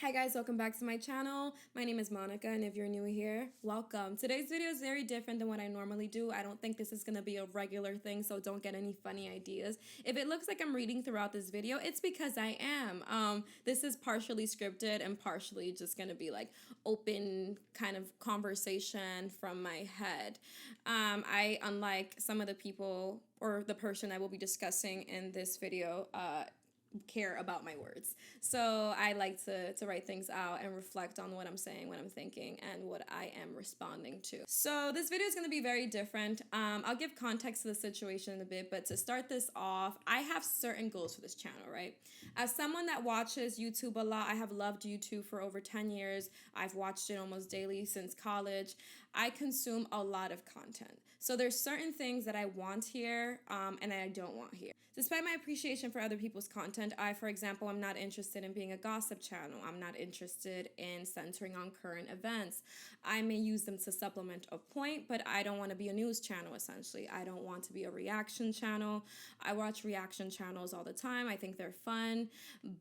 Hi guys, welcome back to my channel. My name is Monica, and if you're new here, welcome. Today's video is very different than what I normally do. I don't think this is gonna be a regular thing, so don't get any funny ideas. If it looks like I'm reading throughout this video, it's because I am. This is partially scripted and partially just gonna be like open kind of conversation from my head. Unlike some of the people or the person I will be discussing in this video, care about my words. So I like to write things out and reflect on what I'm saying, what I'm thinking, and what I am responding to. So this video is going to be very different. I'll give context to the situation in a bit, but to start this off, I have certain goals for this channel, right? As someone that watches YouTube a lot, I have loved YouTube for over 10 years. I've watched it almost daily since college. I consume a lot of content. So there's certain things that I want here and that I don't want here. Despite my appreciation for other people's content, I, for example, am not interested in being a gossip channel. I'm not interested in centering on current events. I may use them to supplement a point, but I don't want to be a news channel, essentially. I don't want to be a reaction channel. I watch reaction channels all the time. I think they're fun,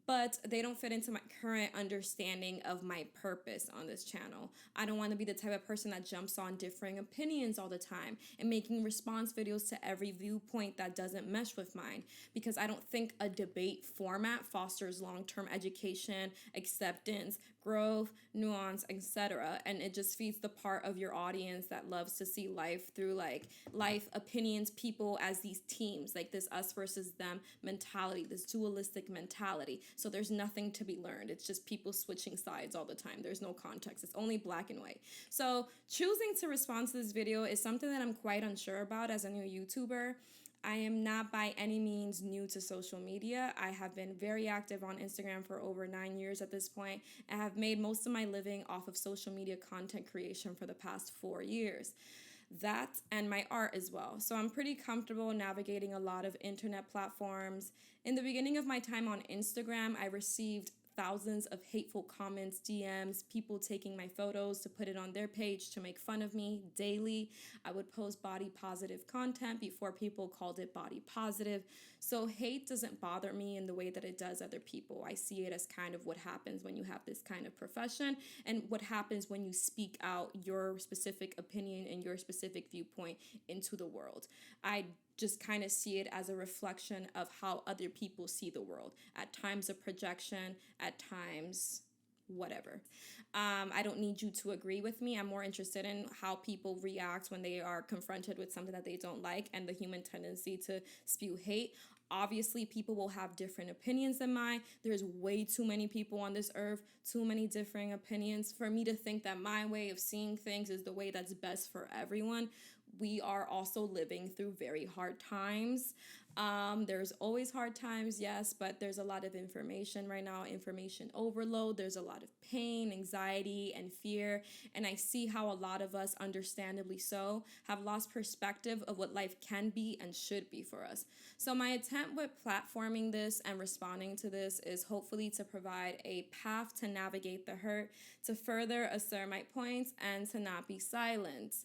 but they don't fit into my current understanding of my purpose on this channel. I don't want to be the type of person that jumps on differing opinions all the time and making response videos to every viewpoint that doesn't mesh with mine, because I don't think a debate format fosters long-term education, acceptance, growth, nuance, etc. And it just feeds the part of your audience that loves to see life through like life, opinions, people as these teams, like this us versus them mentality, this dualistic mentality. So there's nothing to be learned. It's just people switching sides all the time. There's no context. It's only black and white. So choosing to respond to this video is something that I'm quite unsure about as a new YouTuber. I am not by any means new to social media. I have been very active on Instagram for over 9 years at this point. I have made most of my living off of social media content creation for the past 4 years. That and my art as well. So I'm pretty comfortable navigating a lot of internet platforms. In the beginning of my time on Instagram, I received thousands of hateful comments, DMs, people taking my photos to put it on their page to make fun of me daily. I would post body positive content before people called it body positive. So hate doesn't bother me in the way that it does other people. I see it as kind of what happens when you have this kind of profession and what happens when you speak out your specific opinion and your specific viewpoint into the world. I just kind of see it as a reflection of how other people see the world. At times a projection, at times whatever. I don't need you to agree with me. I'm more interested in how people react when they are confronted with something that they don't like and the human tendency to spew hate. Obviously, people will have different opinions than mine. There's way too many people on this earth, too many differing opinions for me to think that my way of seeing things is the way that's best for everyone. We are also living through very hard times. There's always hard times, yes, but there's a lot of information right now, information overload. There's a lot of pain, anxiety, and fear. And I see how a lot of us, understandably so, have lost perspective of what life can be and should be for us. So my attempt with platforming this and responding to this is hopefully to provide a path to navigate the hurt, to further assert my points, and to not be silent.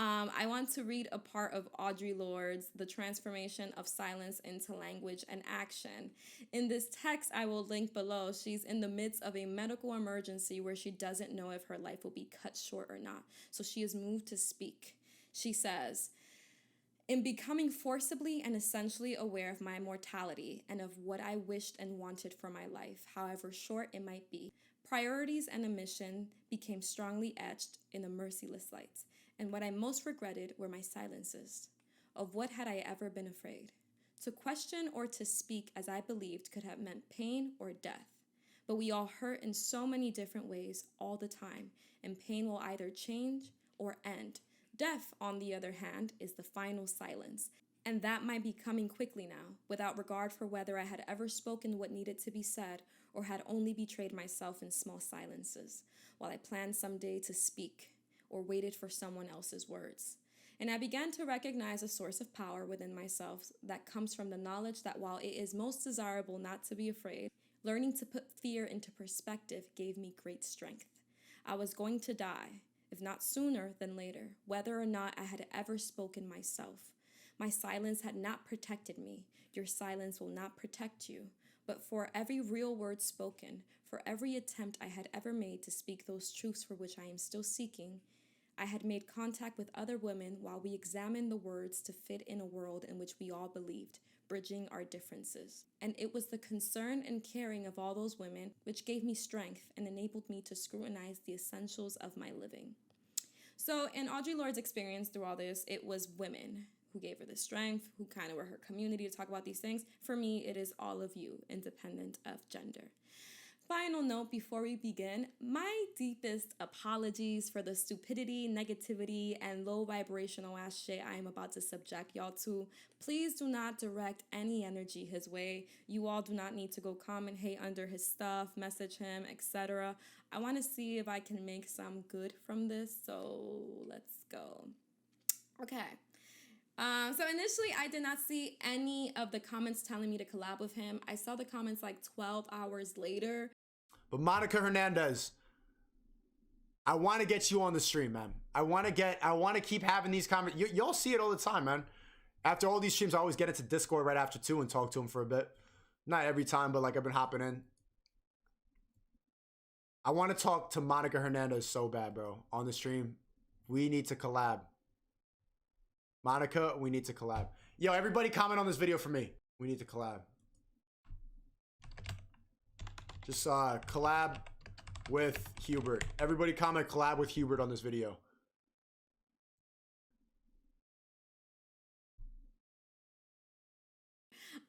I want to read a part of Audre Lorde's The Transformation of Silence into Language and Action. In this text I will link below, she's in the midst of a medical emergency where she doesn't know if her life will be cut short or not. So she is moved to speak. She says, "In becoming forcibly and essentially aware of my mortality and of what I wished and wanted for my life, however short it might be, priorities and a mission became strongly etched in the merciless light, and what I most regretted were my silences. Of what had I ever been afraid? To question or to speak as I believed could have meant pain or death. But we all hurt in so many different ways all the time, and pain will either change or end. Death, on the other hand, is the final silence, and that might be coming quickly now, without regard for whether I had ever spoken what needed to be said or had only betrayed myself in small silences, while I planned someday to speak or waited for someone else's words. And I began to recognize a source of power within myself that comes from the knowledge that while it is most desirable not to be afraid, learning to put fear into perspective gave me great strength. I was going to die, if not sooner than later, whether or not I had ever spoken myself. My silence had not protected me. Your silence will not protect you. but for every real word spoken, for every attempt I had ever made to speak those truths for which I am still seeking, I had made contact with other women while we examined the words to fit in a world in which we all believed, bridging our differences. And it was the concern and caring of all those women which gave me strength and enabled me to scrutinize the essentials of my living. So in Audre Lorde's experience through all this, it was women who gave her the strength, who kind of were her community to talk about these things. For me, it is all of you, independent of gender. Final note before we begin, my deepest apologies for the stupidity, negativity, and low vibrational ass shit I am about to subject y'all to. Please do not direct any energy his way. You all do not need to go comment, hate under his stuff, message him, etc. I want to see if I can make some good from this, so let's go. Okay. So initially, I did not see any of the comments telling me to collab with him. I saw the comments like 12 hours later. But Monica Hernandez, I want to get you on the stream, man. I want to keep having these comments. Y'all see it all the time, man. After all these streams, I always get into Discord right after 2 and talk to him for a bit. Not every time, but like I've been hopping in. I want to talk to Monica Hernandez so bad, bro. On the stream, we need to collab. Monica, we need to collab. Yo, everybody comment on this video for me. We need to collab. Just collab with Hubert. Everybody comment collab with Hubert on this video.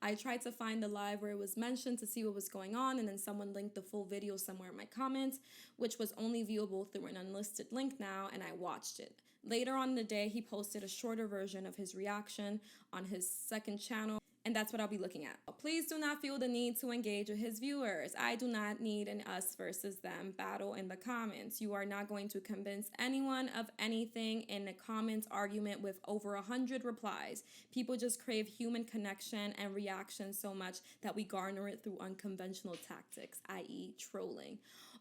I tried to find the live where it was mentioned to see what was going on, and then someone linked the full video somewhere in my comments, which was only viewable through an unlisted link now, and I watched it. Later on in the day, he posted a shorter version of his reaction on his second channel, and that's what I'll be looking at. Please do not feel the need to engage with his viewers. I do not need an us versus them battle in the comments. You are not going to convince anyone of anything in a comments argument with over 100 replies. People just crave human connection and reaction so much that we garner it through unconventional tactics, i.e. trolling.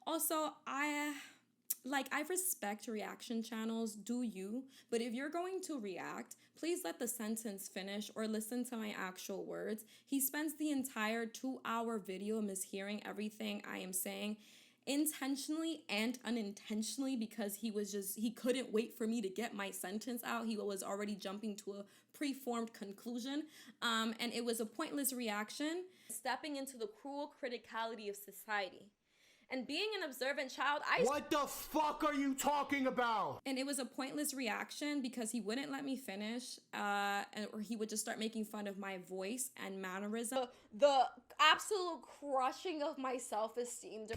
Also, I respect reaction channels, do you? But if you're going to react, please let the sentence finish or listen to my actual words. He spends the entire 2-hour video mishearing everything I am saying, intentionally and unintentionally, because he couldn't wait for me to get my sentence out. He was already jumping to a preformed conclusion, and it was a pointless reaction. Stepping into the cruel criticality of society. And being an observant child, What the fuck are you talking about? And it was a pointless reaction because he wouldn't let me finish, or he would just start making fun of my voice and mannerism. The absolute crushing of my self-esteem.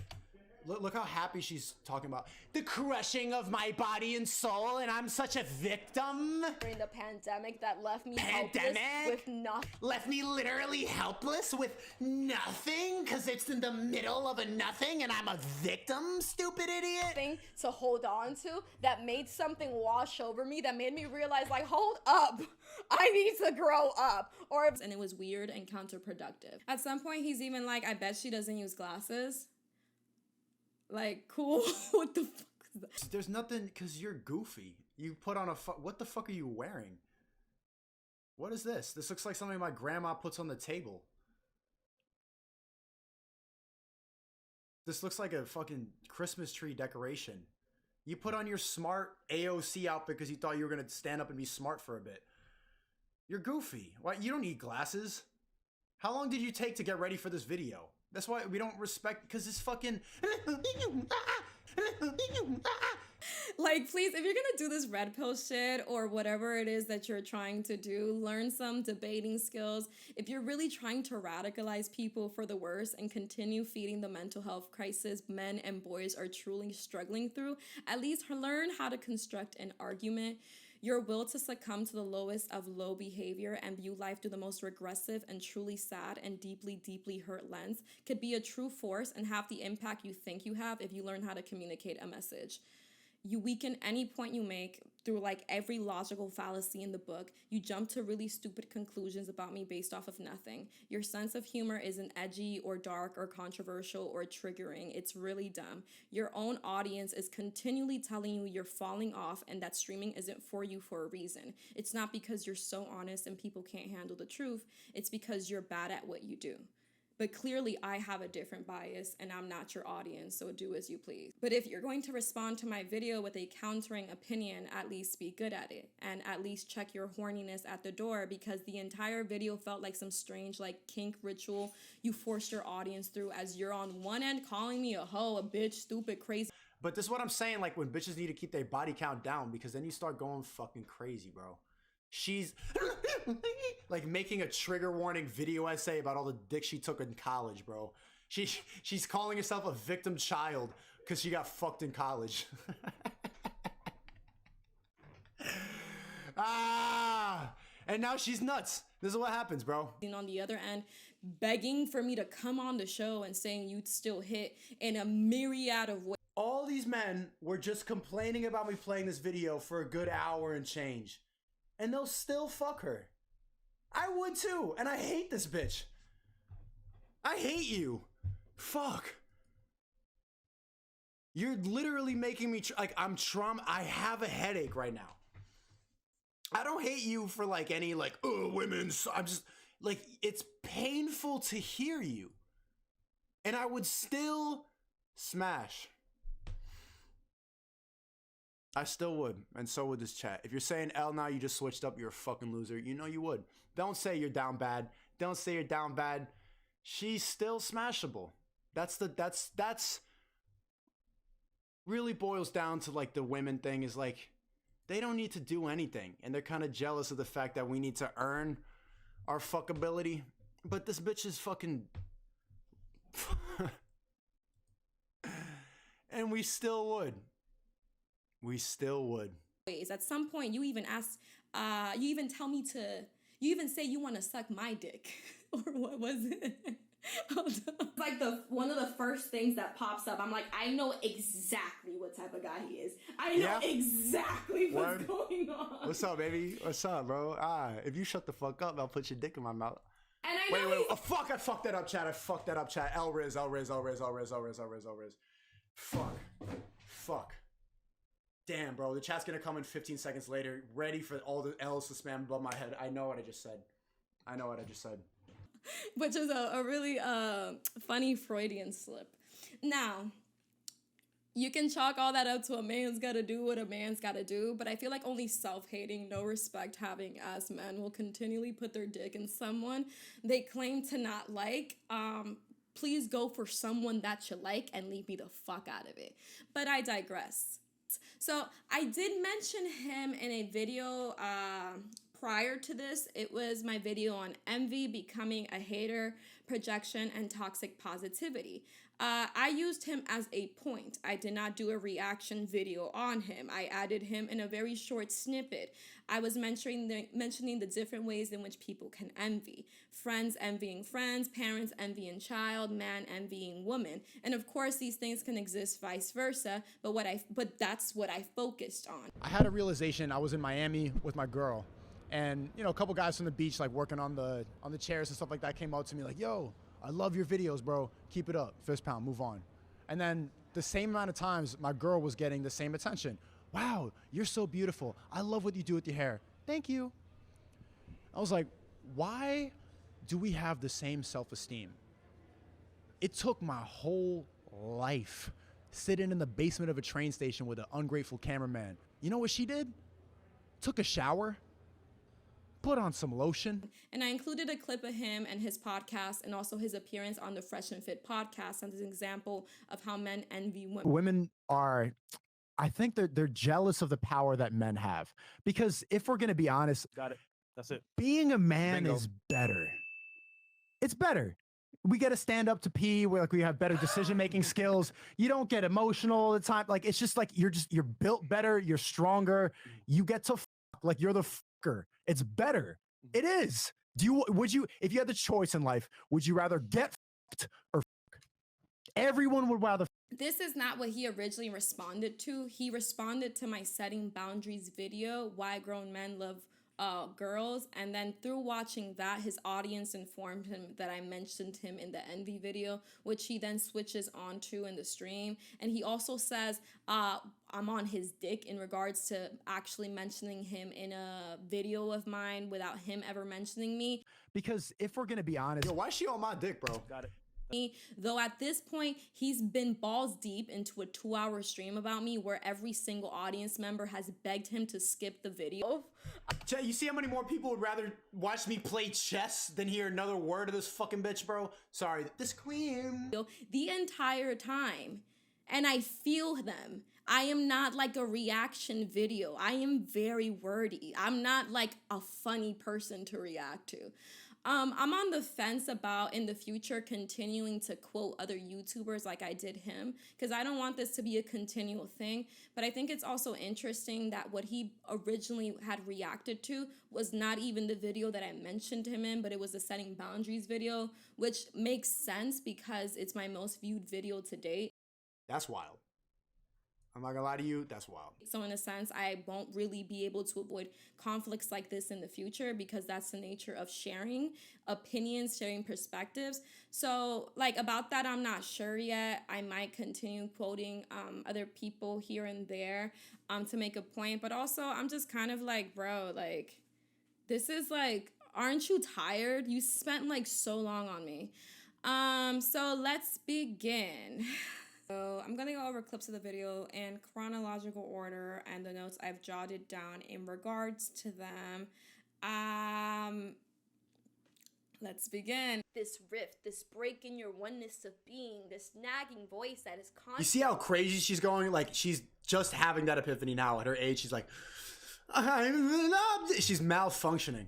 Look how happy she's talking about the crushing of my body and soul, and I'm such a victim. During the pandemic that left me helpless with nothing. Left me literally helpless with nothing because it's in the middle of a nothing and I'm a victim, stupid idiot. Thing to hold on to that made something wash over me, that made me realize, like, hold up, I need to grow up. And it was weird and counterproductive. At some point, he's even like, I bet she doesn't use glasses. Like, cool. What the fuck is that? There's nothing, because you're goofy. You put on what the fuck are you wearing? What is this? This looks like something my grandma puts on the table. This looks like a fucking Christmas tree decoration. You put on your smart AOC outfit because you thought you were going to stand up and be smart for a bit. You're goofy. Why? You don't need glasses. How long did you take to get ready for this video? That's why we don't respect, because this fucking... Like, please, if you're gonna do this red pill shit or whatever it is that you're trying to do, learn some debating skills. If you're really trying to radicalize people for the worse and continue feeding the mental health crisis men and boys are truly struggling through, at least learn how to construct an argument. Your will to succumb to the lowest of low behavior and view life through the most regressive and truly sad and deeply, deeply hurt lens could be a true force and have the impact you think you have if you learn how to communicate a message. You weaken any point you make through like every logical fallacy in the book. You jump to really stupid conclusions about me based off of nothing. Your sense of humor isn't edgy or dark or controversial or triggering. It's really dumb. Your own audience is continually telling you you're falling off and that streaming isn't for you for a reason. It's not because you're so honest and people can't handle the truth. It's because you're bad at what you do. but clearly I have a different bias and I'm not your audience, so do as you please. But if you're going to respond to my video with a countering opinion, at least be good at it, and at least check your horniness at the door, because the entire video felt like some strange like kink ritual you forced your audience through, as you're on one end calling me a hoe, a bitch, stupid, crazy. But this is what I'm saying, like when bitches need to keep their body count down, because then you start going fucking crazy, bro. She's like making a trigger warning video essay about all the dick she took in college, bro. She's calling herself a victim child because she got fucked in college. And now she's nuts. This is what happens, bro. And on the other end, begging for me to come on the show and saying you'd still hit in a myriad of ways. All these men were just complaining about me playing this video for a good hour and change. And they'll still fuck her. I would too. And I hate this bitch. I hate you. Fuck. You're literally making me, like, I'm trauma. I have a headache right now. I don't hate you for like any like, oh, women. I'm just like, it's painful to hear you. And I would still smash. I still would, and so would this chat. If you're saying L now, you just switched up, you're a fucking loser. You know you would. Don't say you're down bad. Don't say you're down bad. She's still smashable. That's really boils down to like the women thing is like, they don't need to do anything. And they're kind of jealous of the fact that we need to earn our fuckability. But this bitch is fucking... and we still would. We still would. At some point, you even ask, you even tell me to, you even say you want to suck my dick. Or what was it? Like one of the first things that pops up. I'm like, I know exactly what type of guy he is. I know exactly what's going on. What's up, baby? What's up, bro? If you shut the fuck up, I'll put your dick in my mouth. And I know wait. Oh, fuck, I fucked that up, chat. I fucked that up, chat. L-Riz. Fuck. Damn, bro. The chat's gonna come in 15 seconds later, ready for all the L's to spam above my head. I know what I just said. Which is a really funny Freudian slip. Now, you can chalk all that up to a man's gotta do what a man's gotta do, but I feel like only self-hating, no respect having ass men will continually put their dick in someone they claim to not like. Please go for someone that you like and leave me the fuck out of it. But I digress. So I did mention him in a video prior to this. It was my video on envy, becoming a hater, projection, and toxic positivity. I used him as a point. I did not do a reaction video on him. I added him in a very short snippet. I was mentioning the different ways in which people can envy. Friends envying friends, parents envying child, man envying woman. And of course, these things can exist vice versa, but that's what I focused on. I had a realization. I was in Miami with my girl, and you know, a couple guys from the beach, like working on the chairs and stuff like that, came out to me like, yo, I love your videos, bro. Keep it up. Fist pound, move on. And then the same amount of times my girl was getting the same attention. Wow, you're so beautiful. I love what you do with your hair. Thank you. I was like, why do we have the same self-esteem? It took my whole life sitting in the basement of a train station with an ungrateful cameraman. You know what she did? Took a shower, put on some lotion. And I included a clip of him and his podcast and also his appearance on the Fresh and Fit podcast as an example of how men envy women. Women are, I think they're jealous of the power that men have. Because if we're going to be honest, got it. That's it. Being a man is better. It's better. We get to stand up to pee. We have better decision-making skills. You don't get emotional all the time. Like, it's just like, you're built better. You're stronger. You get to like, you're the fucker. It's better. It is. Would you, if you had the choice in life, would you rather get fucked or fuck? Everyone would rather. This is not what he originally responded to. He responded to my setting boundaries video, why grown men love girls, and then through watching that, his audience informed him that I mentioned him in the envy video, which he then switches onto in the stream. And he also says I'm on his dick in regards to actually mentioning him in a video of mine without him ever mentioning me. Because if we're gonna be honest, Yo, why is she on my dick, bro? got it. Though at this point, he's been balls deep into a 2-hour stream about me where every single audience member has begged him to skip the video. You see how many more people would rather watch me play chess than hear another word of this fucking bitch, bro? Sorry, this queen. The entire time. And I feel them. I am not like a reaction video. I am very wordy. I'm not like a funny person to react to. I'm on the fence about in the future continuing to quote other YouTubers like I did him, because I don't want this to be a continual thing. But I think it's also interesting that what he originally had reacted to was not even the video that I mentioned him in, but it was the setting boundaries video, which makes sense because it's my most viewed video to date. That's wild. I'm not gonna lie to you, that's wild. So in a sense, I won't really be able to avoid conflicts like this in the future because that's the nature of sharing opinions, sharing perspectives. So like about that, I'm not sure yet. I might continue quoting other people here and there to make a point. But also, I'm just kind of like, bro, like, this is like, aren't you tired? You spent like so long on me. So let's begin. So I'm gonna go over clips of the video in chronological order and the notes I've jotted down in regards to them. Let's begin. This rift, this break in your oneness of being, this nagging voice that is constant. You see how crazy she's going? Like, she's just having that epiphany now at her age. She's like, she's malfunctioning.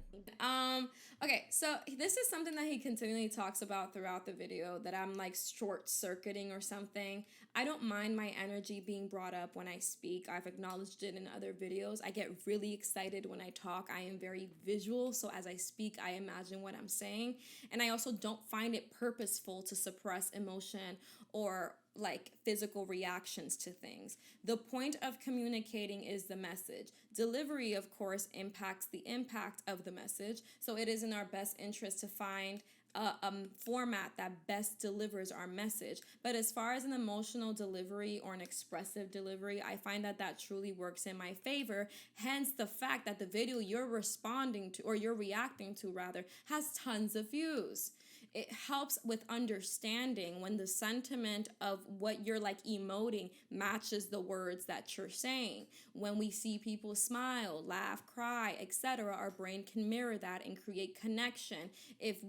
Okay, so this is something that he continually talks about throughout the video, that I'm like short-circuiting or something. I don't mind my energy being brought up when I speak. I've acknowledged it in other videos. I get really excited when I talk. I am very visual, so as I speak, I imagine what I'm saying. And I also don't find it purposeful to suppress emotion or like physical reactions to things. The point of communicating is the message. Delivery, of course, impacts the impact of the message. So it is in our best interest to find a format that best delivers our message. But as far as an emotional delivery or an expressive delivery, I find that that truly works in my favor. Hence the fact that the video you're responding to, or you're reacting to rather, has tons of views. It helps with understanding when the sentiment of what you're like emoting matches the words that you're saying. When we see people smile, laugh, cry, etc., our brain can mirror that and create connection if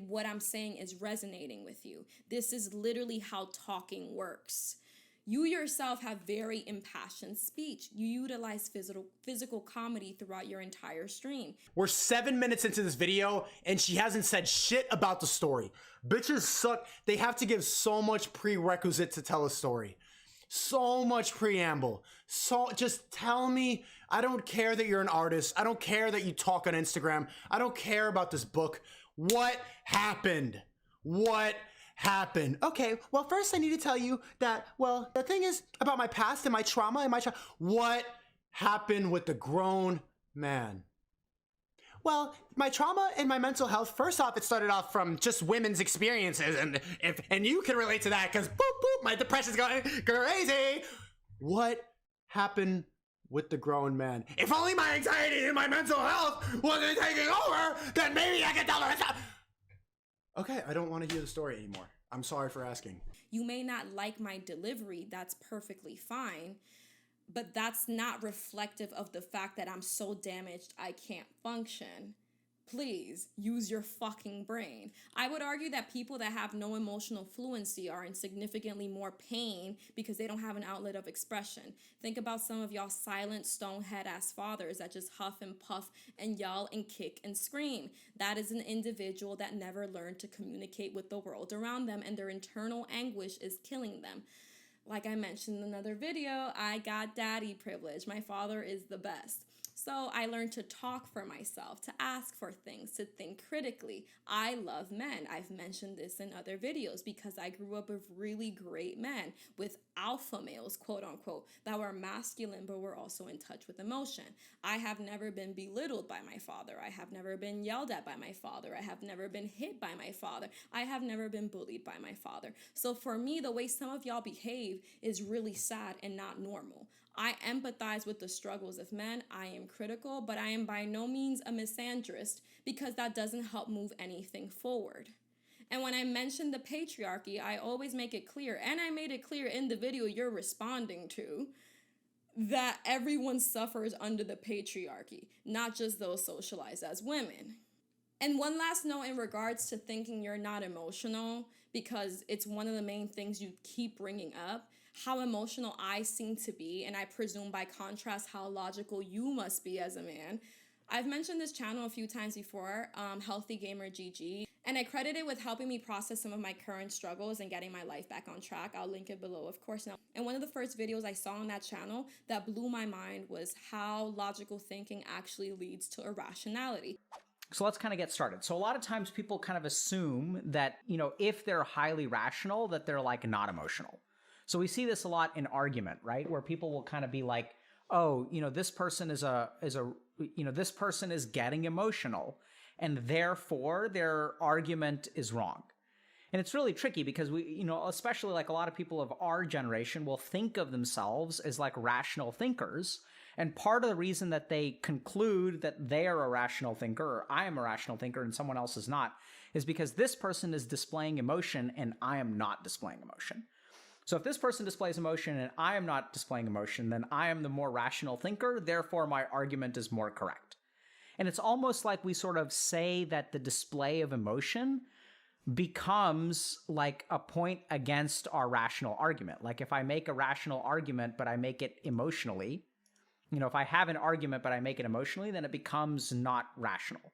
what I'm saying is resonating with you. This is literally how talking works. You yourself have very impassioned speech. You utilize physical comedy throughout your entire stream. We're 7 minutes into this video and she hasn't said shit about the story. Bitches suck. They have to give so much prerequisite to tell a story. So much preamble. So just tell me. I don't care that you're an artist. I don't care that you talk on Instagram. I don't care about this book. What happened? What happened? Okay, well, first I need to tell you that, well, the thing is about my past and my trauma and what happened with the grown man? Well, my trauma and my mental health, first off, it started off from just women's experiences, and you can relate to that because boop, boop, my depression's going crazy. What happened with the grown man? If only my anxiety and my mental health wasn't taking over, then maybe I could tell her. Okay, I don't want to hear the story anymore. I'm sorry for asking. You may not like my delivery, that's perfectly fine, but that's not reflective of the fact that I'm so damaged I can't function. Please, use your fucking brain. I would argue that people that have no emotional fluency are in significantly more pain because they don't have an outlet of expression. Think about some of y'all silent, stonehead-ass fathers that just huff and puff and yell and kick and scream. That is an individual that never learned to communicate with the world around them, and their internal anguish is killing them. Like I mentioned in another video, I got daddy privilege. My father is the best. So I learned to talk for myself, to ask for things, to think critically. I love men. I've mentioned this in other videos because I grew up with really great men with alpha males, quote unquote, that were masculine but were also in touch with emotion. I have never been belittled by my father. I have never been yelled at by my father. I have never been hit by my father. I have never been bullied by my father. So for me, the way some of y'all behave is really sad and not normal. I empathize with the struggles of men. I am critical, but I am by no means a misandrist, because that doesn't help move anything forward. And when I mention the patriarchy, I always make it clear, and I made it clear in the video you're responding to, that everyone suffers under the patriarchy, not just those socialized as women. And one last note in regards to thinking you're not emotional, because it's one of the main things you keep bringing up, how emotional I seem to be, and I presume by contrast how logical you must be as a man. I've mentioned this channel a few times before, Healthy Gamer GG, and I credit it with helping me process some of my current struggles and getting my life back on track. I'll link it below, of course. Now, and one of the first videos I saw on that channel that blew my mind was how logical thinking actually leads to irrationality. So let's kind of get started. So a lot of times people kind of assume that, if they're highly rational, that they're like not emotional. So we see this a lot in argument, right? Where people will kind of be like, oh, this person this person is getting emotional, and therefore their argument is wrong. And it's really tricky because we, especially like a lot of people of our generation will think of themselves as like rational thinkers. And part of the reason that they conclude that they are a rational thinker, or I am a rational thinker and someone else is not, is because this person is displaying emotion and I am not displaying emotion. So if this person displays emotion and I am not displaying emotion, then I am the more rational thinker, therefore my argument is more correct. And it's almost like we sort of say that the display of emotion becomes like a point against our rational argument. Like if I make a rational argument, but I make it emotionally, if I have an argument, but I make it emotionally, then it becomes not rational.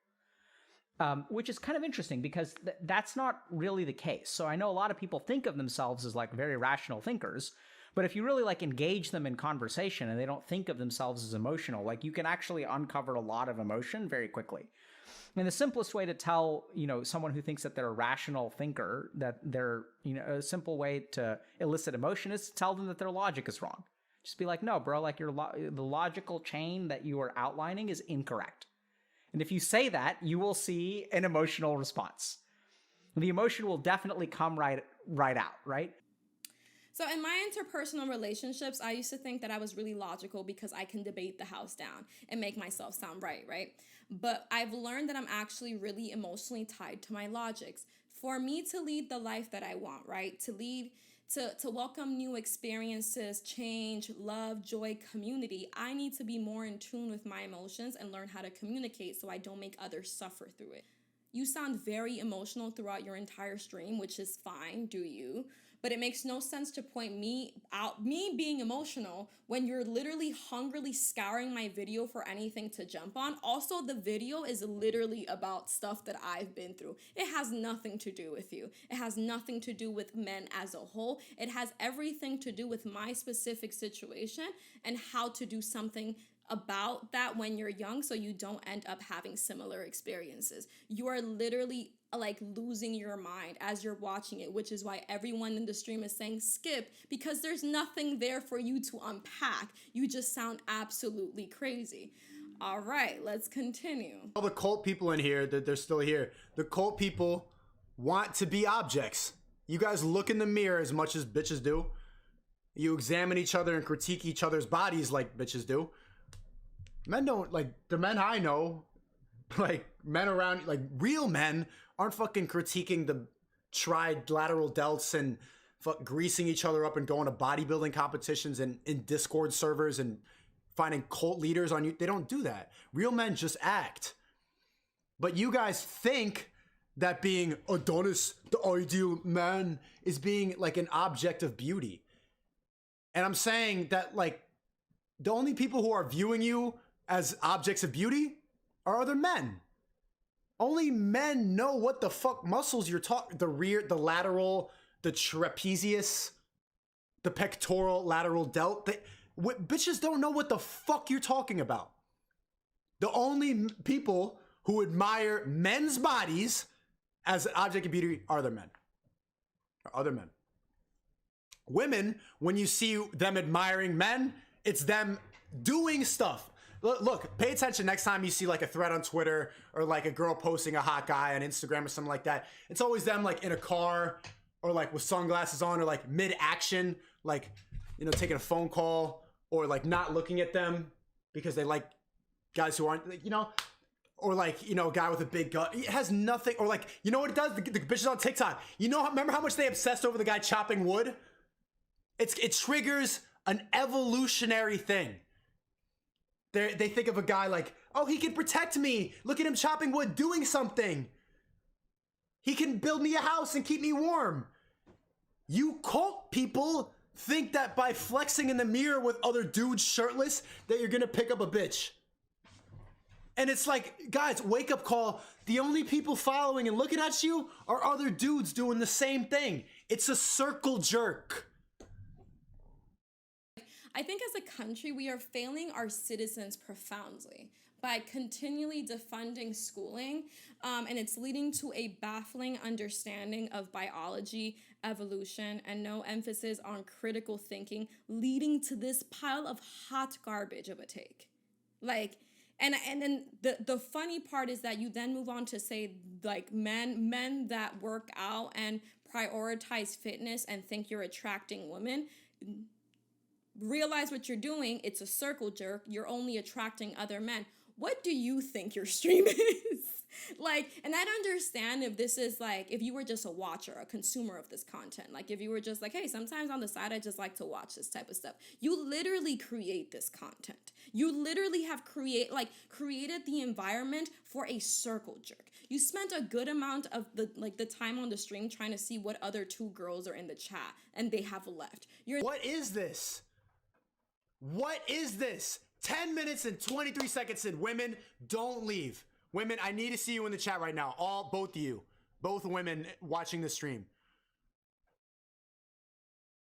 Which is kind of interesting because that's not really the case. So I know a lot of people think of themselves as like very rational thinkers, but if you really like engage them in conversation and they don't think of themselves as emotional, like you can actually uncover a lot of emotion very quickly. And the simplest way to tell, someone who thinks that they're a rational thinker, that they're, a simple way to elicit emotion is to tell them that their logic is wrong. Just be like, no, bro, like the logical chain that you are outlining is incorrect. And if you say that, you will see an emotional response. The emotion will definitely come right out, right? So in my interpersonal relationships, I used to think that I was really logical because I can debate the house down and make myself sound right? But I've learned that I'm actually really emotionally tied to my logics. For me to lead the life that I want, right? To welcome new experiences, change, love, joy, community, I need to be more in tune with my emotions and learn how to communicate so I don't make others suffer through it. You sound very emotional throughout your entire stream, which is fine, do you? But it makes no sense to point me being emotional when you're literally hungrily scouring my video for anything to jump on. Also, the video is literally about stuff that I've been through. It has nothing to do with you. It has nothing to do with men as a whole. It has everything to do with my specific situation and how to do something about that when you're young so you don't end up having similar experiences. You are literally like losing your mind as you're watching it, which is why everyone in the stream is saying skip, because there's nothing there for you to unpack. You just sound absolutely crazy. All right, let's continue. All the cult people in here, they're still here. The cult people want to be objects. You guys look in the mirror as much as bitches do. You examine each other and critique each other's bodies like bitches do. Men don't, like, the men I know, like, men around, like, real men aren't fucking critiquing the trilateral delts and greasing each other up and going to bodybuilding competitions and in Discord servers and finding cult leaders on you. They don't do that. Real men just act. But you guys think that being Adonis, the ideal man, is being, like, an object of beauty. And I'm saying that, like, the only people who are viewing you as objects of beauty are other men. Only men know what the fuck muscles you're talking, the rear, the lateral, the trapezius, the pectoral lateral delt. Bitches don't know what the fuck you're talking about. The only people who admire men's bodies as an object of beauty are other men. Women, when you see them admiring men, it's them doing stuff. Look, pay attention next time you see like a thread on Twitter or like a girl posting a hot guy on Instagram or something like that. It's always them like in a car or like with sunglasses on or like mid-action, like, you know, taking a phone call or like not looking at them because they like guys who aren't, you know, or like, you know, a guy with a big gut. It has nothing, or like, you know what it does? The bitches on TikTok. You know, remember how much they obsessed over the guy chopping wood? It triggers an evolutionary thing. They think of a guy like, oh, he can protect me. Look at him chopping wood, doing something. He can build me a house and keep me warm. You cult people think that by flexing in the mirror with other dudes shirtless, that you're gonna pick up a bitch. And it's like, guys, wake up call. The only people following and looking at you are other dudes doing the same thing. It's a circle jerk. I think as a country, we are failing our citizens profoundly by continually defunding schooling, and it's leading to a baffling understanding of biology, evolution, and no emphasis on critical thinking, leading to this pile of hot garbage of a take. Like, and then the funny part is that you then move on to say like men that work out and prioritize fitness and think you're attracting women. Realize what you're doing. It's a circle jerk. You're only attracting other men. What do you think your stream is? Like, and I'd understand if this is like, if you were just a watcher, a consumer of this content. Like if you were just like, hey, sometimes on the side, I just like to watch this type of stuff. You literally create this content. You literally have created the environment for a circle jerk. You spent a good amount of the time on the stream trying to see what other two girls are in the chat and they have left. What is this? What is this? 10 minutes and 23 seconds in. Women, don't leave. Women, I need to see you in the chat right now. Both of you. Both women watching the stream.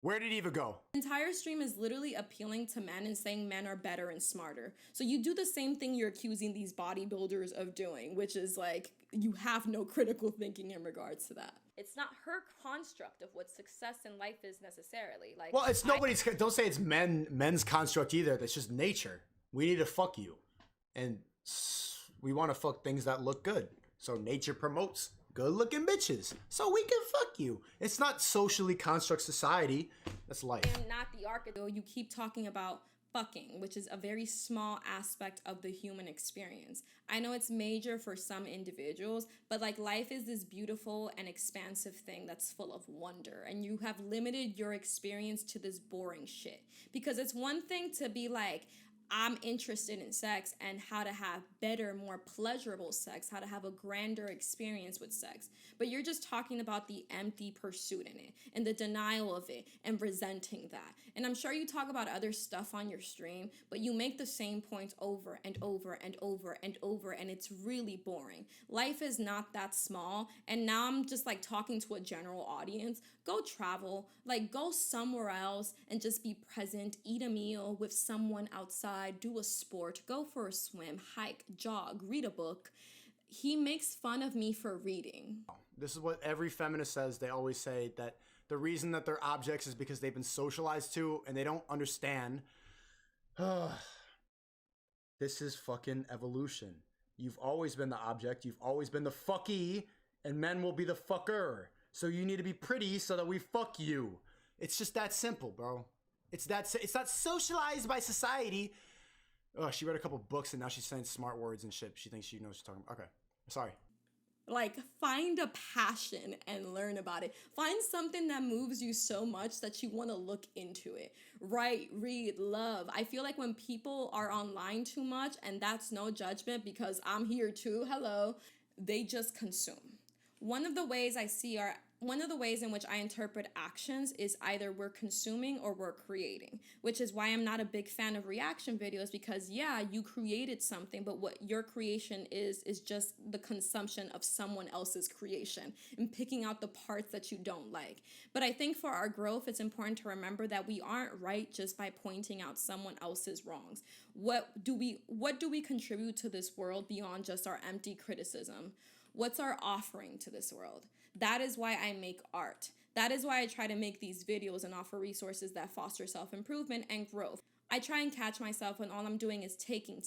Where did Eva go? The entire stream is literally appealing to men and saying men are better and smarter. So you do the same thing you're accusing these bodybuilders of doing, which is like, you have no critical thinking in regards to that. It's not her construct of what success in life is necessarily. Like, well, it's nobody's, don't say it's men's construct either. That's just nature. We need to fuck you. And we want to fuck things that look good. So nature promotes good looking bitches. So we can fuck you. It's not socially construct society. That's life. And not the archetype. You keep talking about fucking, which is a very small aspect of the human experience. I know it's major for some individuals, but like life is this beautiful and expansive thing that's full of wonder, and you have limited your experience to this boring shit. Because it's one thing to be like, I'm interested in sex and how to have better, more pleasurable sex, how to have a grander experience with sex. But you're just talking about the empty pursuit in it and the denial of it and resenting that. And I'm sure you talk about other stuff on your stream, but you make the same points over and over and over and over, and it's really boring. Life is not that small. And now I'm just like talking to a general audience. Go travel, like go somewhere else and just be present, eat a meal with someone outside, do a sport, go for a swim, hike, jog, read a book. He makes fun of me for reading. This is what every feminist says. They always say that the reason that they're objects is because they've been socialized to and they don't understand. This is fucking evolution. You've always been the object. You've always been the fucky, and men will be the fucker. So you need to be pretty so that we fuck you. It's just that simple, bro. It's not socialized by society. Oh, she read a couple books and now she's saying smart words and shit. She thinks she knows what she's talking about. Okay, sorry. Like, find a passion and learn about it. Find something that moves you so much that you want to look into it. Write, read, love. I feel like when people are online too much, and that's no judgment because I'm here too, hello, they just consume. One of the ways in which I interpret actions is either we're consuming or we're creating, which is why I'm not a big fan of reaction videos, because yeah, you created something, but what your creation is just the consumption of someone else's creation and picking out the parts that you don't like. But I think for our growth, it's important to remember that we aren't right just by pointing out someone else's wrongs. What do we contribute to this world beyond just our empty criticism? What's our offering to this world? That is why I make art. That is why I try to make these videos and offer resources that foster self-improvement and growth. I try and catch myself when all I'm doing is taking.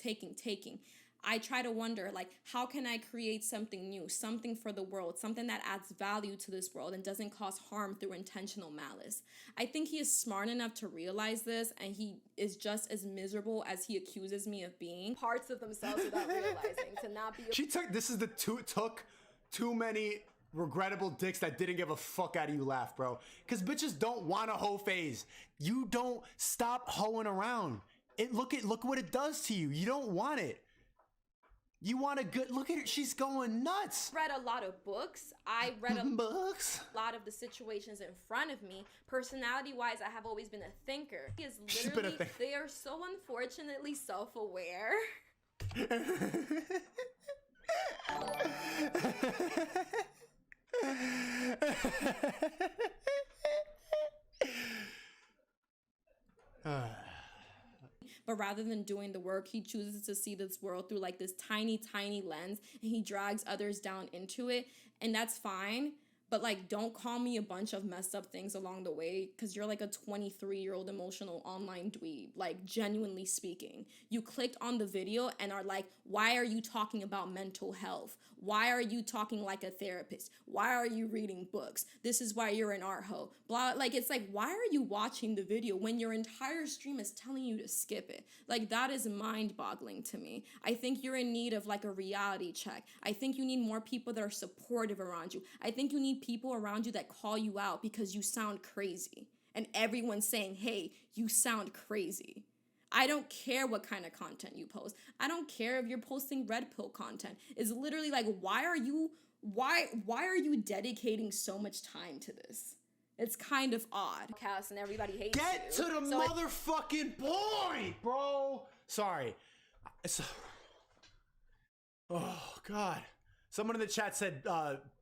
I try to wonder, like, how can I create something new, something for the world, something that adds value to this world and doesn't cause harm through intentional malice. I think he is smart enough to realize this, and he is just as miserable as he accuses me of being. Parts of themselves without realizing, to not be... took too many regrettable dicks that didn't give a fuck out of you laugh, bro. Because bitches don't want a hoe phase. You don't stop hoeing around. Look what it does to you. You don't want it. You want a good look at her. She's going nuts. Read a lot of books. I read books. A lot of the situations in front of me. Personality-wise, I have always been a thinker. He is literally, they are so unfortunately self-aware. But rather than doing the work, he chooses to see this world through like this tiny lens, and he drags others down into it. And that's fine. But like, don't call me a bunch of messed up things along the way, because you're like a 23-year-old emotional online dweeb, like genuinely speaking. You clicked on the video and are like, why are you talking about mental health? Why are you talking like a therapist? Why are you reading books? This is why you're an art hoe. Blah, like, it's like, why are you watching the video when your entire stream is telling you to skip it? Like, that is mind-boggling to me. I think you're in need of like a reality check. I think you need more people that are supportive around you. I think you need people around you that call you out because you sound crazy. And everyone's saying, hey, you sound crazy. I don't care what kind of content you post. I don't care if you're posting red pill content. It's literally like, why are you dedicating so much time to this? It's kind of odd. And everybody hates Get to the motherfucking point, bro. Sorry. Oh, God. Someone in the chat said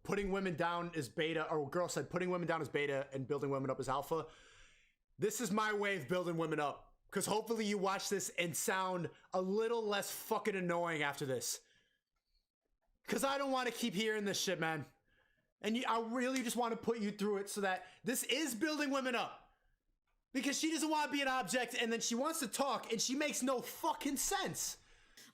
putting women down is beta, or a girl said putting women down is beta and building women up is alpha. This is my way of building women up. Because hopefully you watch this and sound a little less fucking annoying after this. Because I don't want to keep hearing this shit, man. And I really just want to put you through it so that this is building women up. Because she doesn't want to be an object, and then she wants to talk, and she makes no fucking sense.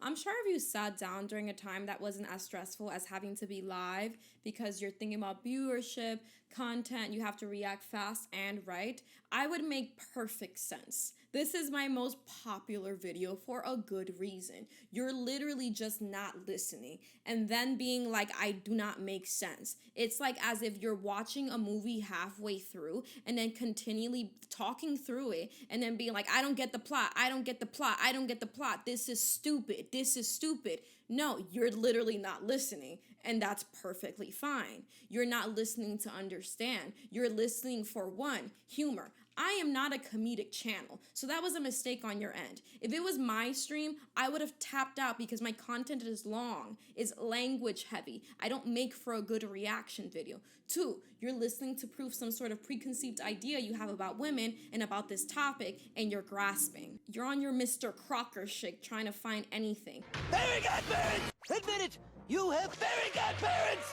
I'm sure if you sat down during a time that wasn't as stressful as having to be live, because you're thinking about viewership, content, you have to react fast and right, I would make perfect sense. This is my most popular video for a good reason. You're literally just not listening and then being like, I do not make sense. It's like as if you're watching a movie halfway through and then continually talking through it and then being like, I don't get the plot. I don't get the plot. I don't get the plot. This is stupid. This is stupid. No, you're literally not listening, and that's perfectly fine. You're not listening to understand. You're listening for one, humor. I am not a comedic channel, so that was a mistake on your end. If it was my stream, I would have tapped out because my content is long, is language heavy. I don't make for a good reaction video. Two, you're listening to prove some sort of preconceived idea you have about women and about this topic, and you're grasping. You're on your Mr. Crocker shit trying to find anything. Very good parents! Admit it! You have very good parents!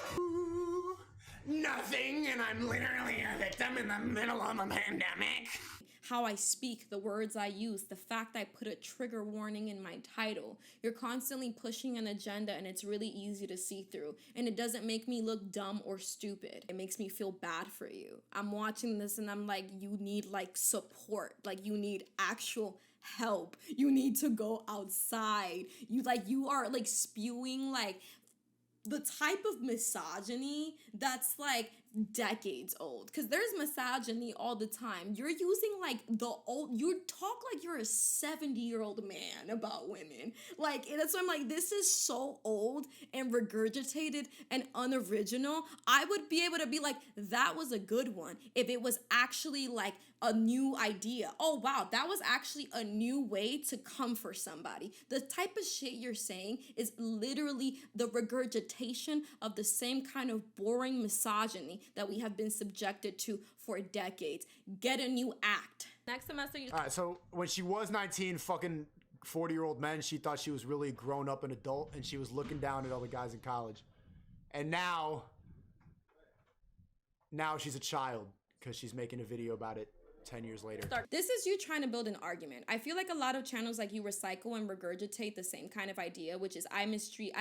Nothing, and I'm literally a victim in the middle of a pandemic. How I speak, the words I use, the fact I put a trigger warning in my title. You're constantly pushing an agenda, and it's really easy to see through. And it doesn't make me look dumb or stupid. It makes me feel bad for you. I'm watching this and I'm like, you need like support. Like you need actual help. You need to go outside. You are like spewing like the type of misogyny that's like decades old, because there's misogyny all the time. You're using like you talk like you're a 70-year-old man about women. Like, that's why I'm like, this is so old and regurgitated and unoriginal. I would be able to be like, that was a good one if it was actually like a new idea. Oh wow, that was actually a new way to come for somebody. The type of shit you're saying is literally the regurgitation of the same kind of boring misogyny that we have been subjected to for decades. Get a new act. Next semester, All right, so when she was 19, fucking 40-year-old men, she thought she was really grown up and adult, and she was looking down at all the guys in college. And now she's a child. because she's making a video about it 10 years later. This is you trying to build an argument. I feel like a lot of channels like you recycle and regurgitate the same kind of idea, which is I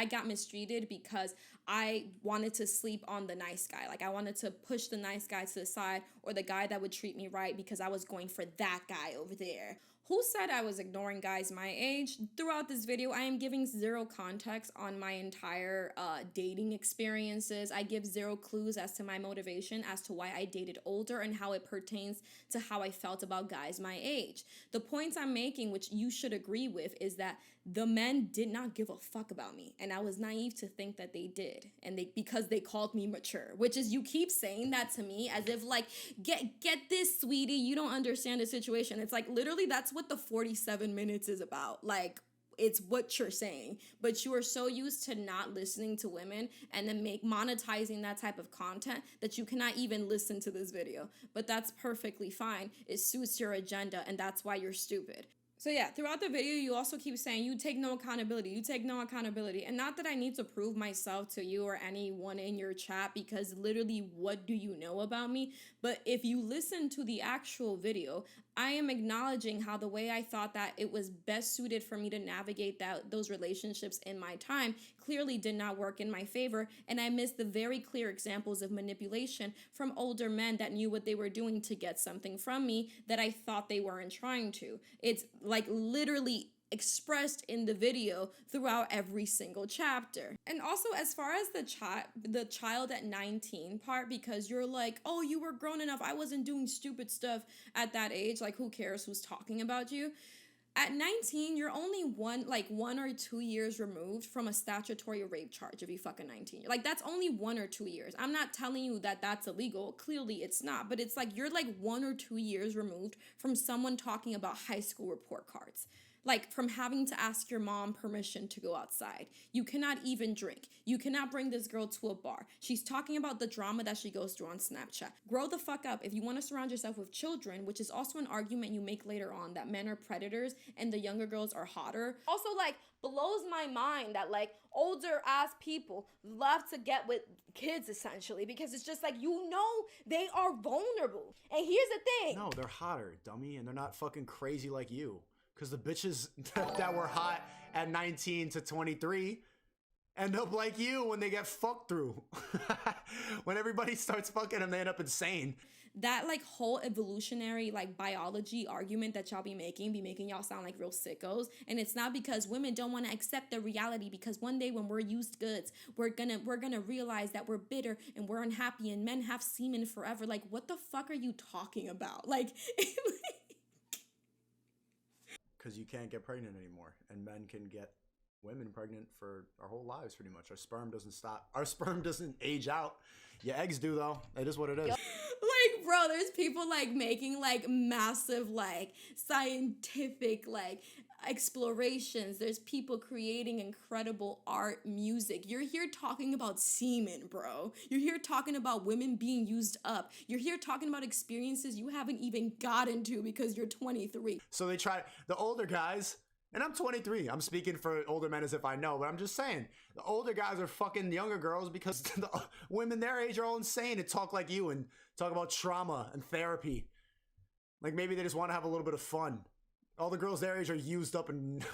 got mistreated because I wanted to sleep on the nice guy. Like I wanted to push the nice guy to the side, or the guy that would treat me right because I was going for that guy over there. Who said I was ignoring guys my age? Throughout this video, I am giving zero context on my entire dating experiences. I give zero clues as to my motivation as to why I dated older and how it pertains to how I felt about guys my age. The points I'm making, which you should agree with, is that the men did not give a fuck about me, and I was naive to think that they did, and because they called me mature, which is, you keep saying that to me as if like, get this, sweetie, you don't understand the situation. It's like, literally, that's what the 47 minutes is about. Like, it's what you're saying, but you are so used to not listening to women and then monetizing that type of content that you cannot even listen to this video. But that's perfectly fine. It suits your agenda, and that's why you're stupid. So yeah, throughout the video, you also keep saying you take no accountability, you take no accountability. And not that I need to prove myself to you or anyone in your chat, because literally, what do you know about me? But if you listen to the actual video, I am acknowledging how the way I thought that it was best suited for me to navigate those relationships in my time clearly did not work in my favor, and I missed the very clear examples of manipulation from older men that knew what they were doing to get something from me that I thought they weren't trying to. It's like literally expressed in the video throughout every single chapter. And also, as far as the child at 19 part, because you're like, oh, you were grown enough, I wasn't doing stupid stuff at that age, like who cares who's talking about you? At 19, you're only 1 or 2 years removed from a statutory rape charge if you fucking 19. Like, that's only 1 or 2 years. I'm not telling you that that's illegal. Clearly it's not. But it's like you're like 1 or 2 years removed from someone talking about high school report cards. Like, from having to ask your mom permission to go outside. You cannot even drink. You cannot bring this girl to a bar. She's talking about the drama that she goes through on Snapchat. Grow the fuck up. If you want to surround yourself with children, which is also an argument you make later on, that men are predators and the younger girls are hotter. Also, like, blows my mind that, like, older ass people love to get with kids, essentially, because it's just like, you know, they are vulnerable. And here's the thing. No, they're hotter, dummy, and they're not fucking crazy like you. Because the bitches that were hot at 19 to 23 end up like you when they get fucked through. When everybody starts fucking them, they end up insane. That like whole evolutionary like biology argument that y'all be making y'all sound like real sickos. And it's not because women don't want to accept the reality, because one day when we're used goods, we're gonna realize that we're bitter and we're unhappy and men have semen forever. Like, what the fuck are you talking about? Like, because you can't get pregnant anymore, and men can get women pregnant for our whole lives pretty much. Our sperm doesn't stop. Our sperm doesn't age out. Your eggs do, though. It is what it is. Like, bro, there's people like making like massive like scientific like explorations. There's people creating incredible art, music. You're here talking about semen, bro. You're here talking about women being used up. You're here talking about experiences you haven't even gotten to because you're 23. So they try, the older guys, and I'm 23. I'm speaking for older men as if I know, but I'm just saying, the older guys are fucking younger girls because the women their age are all insane and talk like you and talk about trauma and therapy. Like, maybe they just want to have a little bit of fun. All the girls their age are used up and...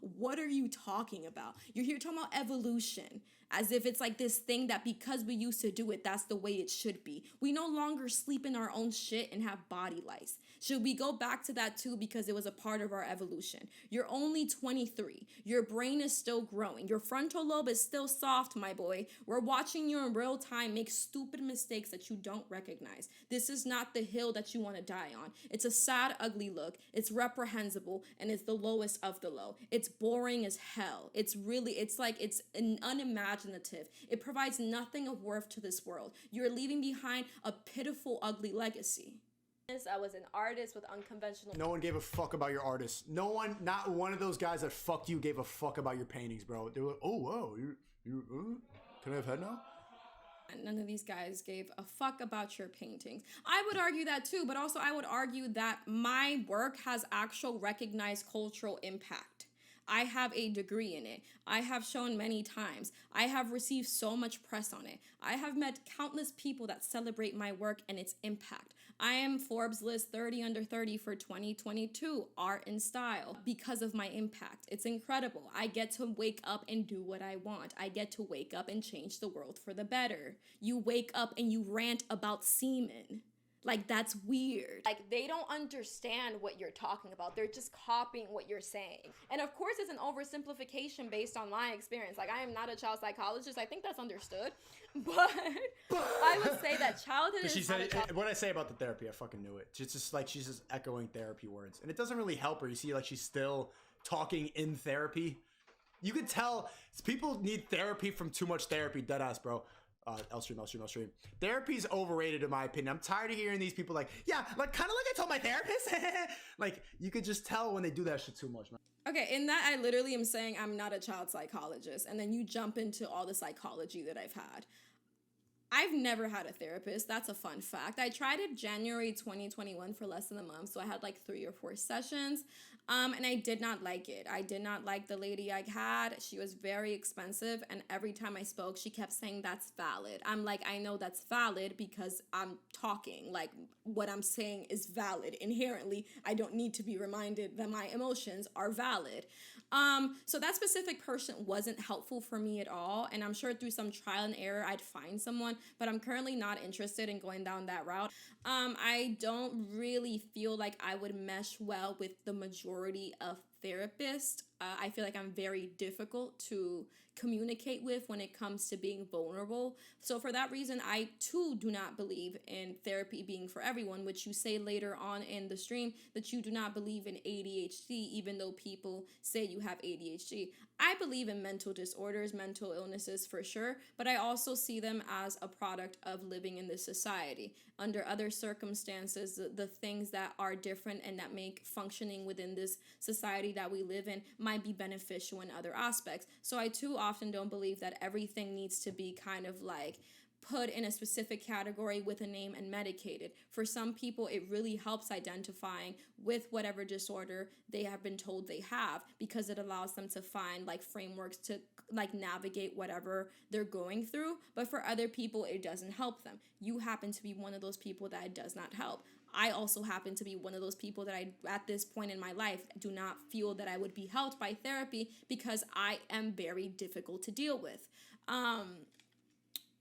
What are you talking about? You're here talking about evolution, as if it's like this thing that because we used to do it, that's the way it should be. We no longer sleep in our own shit and have body lice. Should we go back to that too, because it was a part of our evolution? You're only 23. Your brain is still growing. Your frontal lobe is still soft, my boy. We're watching you in real time make stupid mistakes that you don't recognize. This is not the hill that you want to die on. It's a sad, ugly look. It's reprehensible, and it's the lowest of the low. It's boring as hell. It's unimaginative. It provides nothing of worth to this world. You're leaving behind a pitiful, ugly legacy. I was an artist with unconventional... No one gave a fuck about your artist. No one, not one of those guys that fucked you gave a fuck about your paintings, bro. They were like, oh, wow, can I have head now? None of these guys gave a fuck about your paintings. I would argue that too, but also I would argue that my work has actual recognized cultural impact. I have a degree in it. I have shown many times. I have received so much press on it. I have met countless people that celebrate my work and its impact. I am Forbes list 30 under 30 for 2022, art and style, because of my impact. It's incredible. I get to wake up and do what I want. I get to wake up and change the world for the better. You wake up and you rant about semen. Like, that's weird. Like, they don't understand what you're talking about. They're just copying what you're saying. And of course, it's an oversimplification based on my experience. Like, I am not a child psychologist. I think that's understood. But I would say that childhood is not a child. What I say about the therapy, I fucking knew it. It's just like she's just echoing therapy words. And it doesn't really help her. You see, like, she's still talking in therapy. You could tell people need therapy from too much therapy. Deadass, bro. L-stream. Therapy's overrated in my opinion. I'm tired of hearing these people like, yeah, like kind of like I told my therapist. Like, you could just tell when they do that shit too much, man. Okay, in that I literally am saying I'm not a child psychologist, and then you jump into all the psychology that I've had. I've never had a therapist. That's a fun fact. I tried it January 2021 for less than a month, so I had like 3 or 4 sessions, and I did not like it. I did not like the lady I had. She was very expensive, and every time I spoke, she kept saying, that's valid. I'm like, I know that's valid because I'm talking. Like, what I'm saying is valid. Inherently, I don't need to be reminded that my emotions are valid. So that specific person wasn't helpful for me at all, and I'm sure through some trial and error I'd find someone, but I'm currently not interested in going down that route. I don't really feel like I would mesh well with the majority of therapists. I feel like I'm very difficult to communicate with when it comes to being vulnerable. So for that reason, I too do not believe in therapy being for everyone, which you say later on in the stream that you do not believe in ADHD, even though people say you have ADHD. I believe in mental disorders, mental illnesses for sure, but I also see them as a product of living in this society. Under other circumstances, the things that are different and that make functioning within this society that we live in might be beneficial in other aspects. So I too often don't believe that everything needs to be kind of like put in a specific category with a name and medicated. For some people, it really helps identifying with whatever disorder they have been told they have, because it allows them to find like frameworks to like navigate whatever they're going through. But for other people, it doesn't help them. You happen to be one of those people that it does not help. I also happen to be one of those people that I, at this point in my life, do not feel that I would be helped by therapy because I am very difficult to deal with.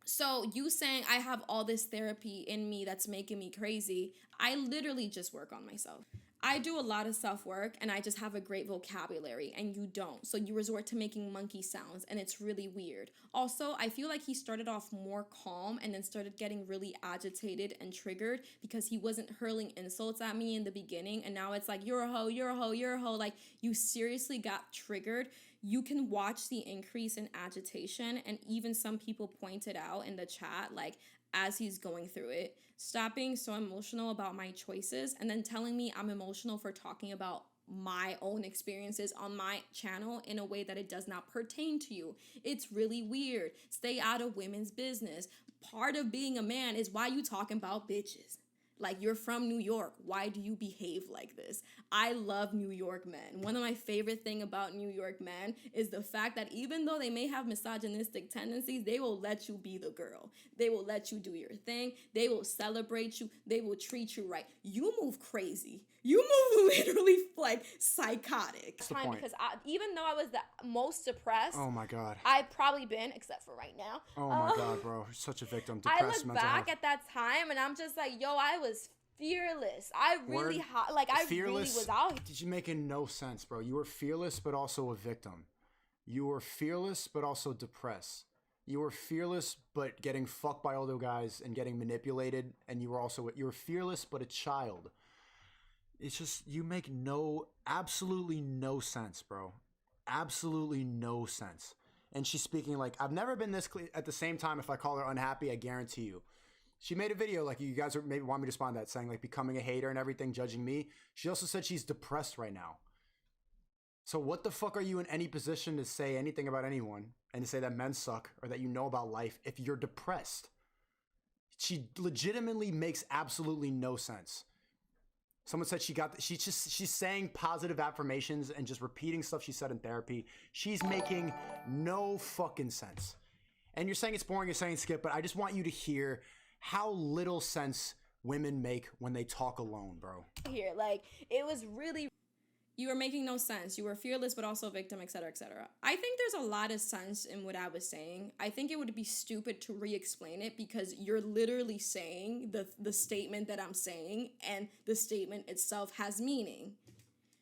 So you saying I have all this therapy in me that's making me crazy, I literally just work on myself. I do a lot of self-work and I just have a great vocabulary and you don't. So you resort to making monkey sounds and it's really weird. Also, I feel like he started off more calm and then started getting really agitated and triggered because he wasn't hurling insults at me in the beginning. And now it's like, you're a hoe, you're a hoe, you're a hoe. Like, you seriously got triggered. You can watch the increase in agitation, and even some people pointed out in the chat, like, as he's going through it, stop being so emotional about my choices and then telling me I'm emotional for talking about my own experiences on my channel in a way that it does not pertain to you. It's really weird. Stay out of women's business. Part of being a man is why you talking about bitches. Like, you're from New York. Why do you behave like this? I love New York men. One of my favorite thing about New York men is the fact that even though they may have misogynistic tendencies, they will let you be the girl. They will let you do your thing. They will celebrate you. They will treat you right. You move crazy. You move literally like psychotic. What's the point? Because even though I was the most depressed, Oh my god. I've probably been, except for right now. Oh my god, bro. You're such a victim. I Depressed look mental back health. at that time and I'm just like, yo, I was fearless. I really really was out here. Did you making no sense, bro? You were fearless, but also a victim. You were fearless, but also depressed. You were fearless, but getting fucked by older guys and getting manipulated. And you were fearless, but a child. It's just, you make absolutely no sense, bro. Absolutely no sense. And she's speaking like, I've never been this clear. At the same time, if I call her unhappy, I guarantee you. She made a video, like, you guys maybe want me to respond to that, saying like becoming a hater and everything, judging me. She also said she's depressed right now. So what the fuck are you in any position to say anything about anyone and to say that men suck or that you know about life if you're depressed? She legitimately makes absolutely no sense. Someone said she's saying positive affirmations and just repeating stuff she said in therapy. She's making no fucking sense. And you're saying it's boring, you're saying skip, but I just want you to hear how little sense women make when they talk alone, bro. Here, like, it was really... You were making no sense. You were fearless, but also a victim, etc., etc. I think there's a lot of sense in what I was saying. I think it would be stupid to re-explain it because you're literally saying the statement that I'm saying, and the statement itself has meaning.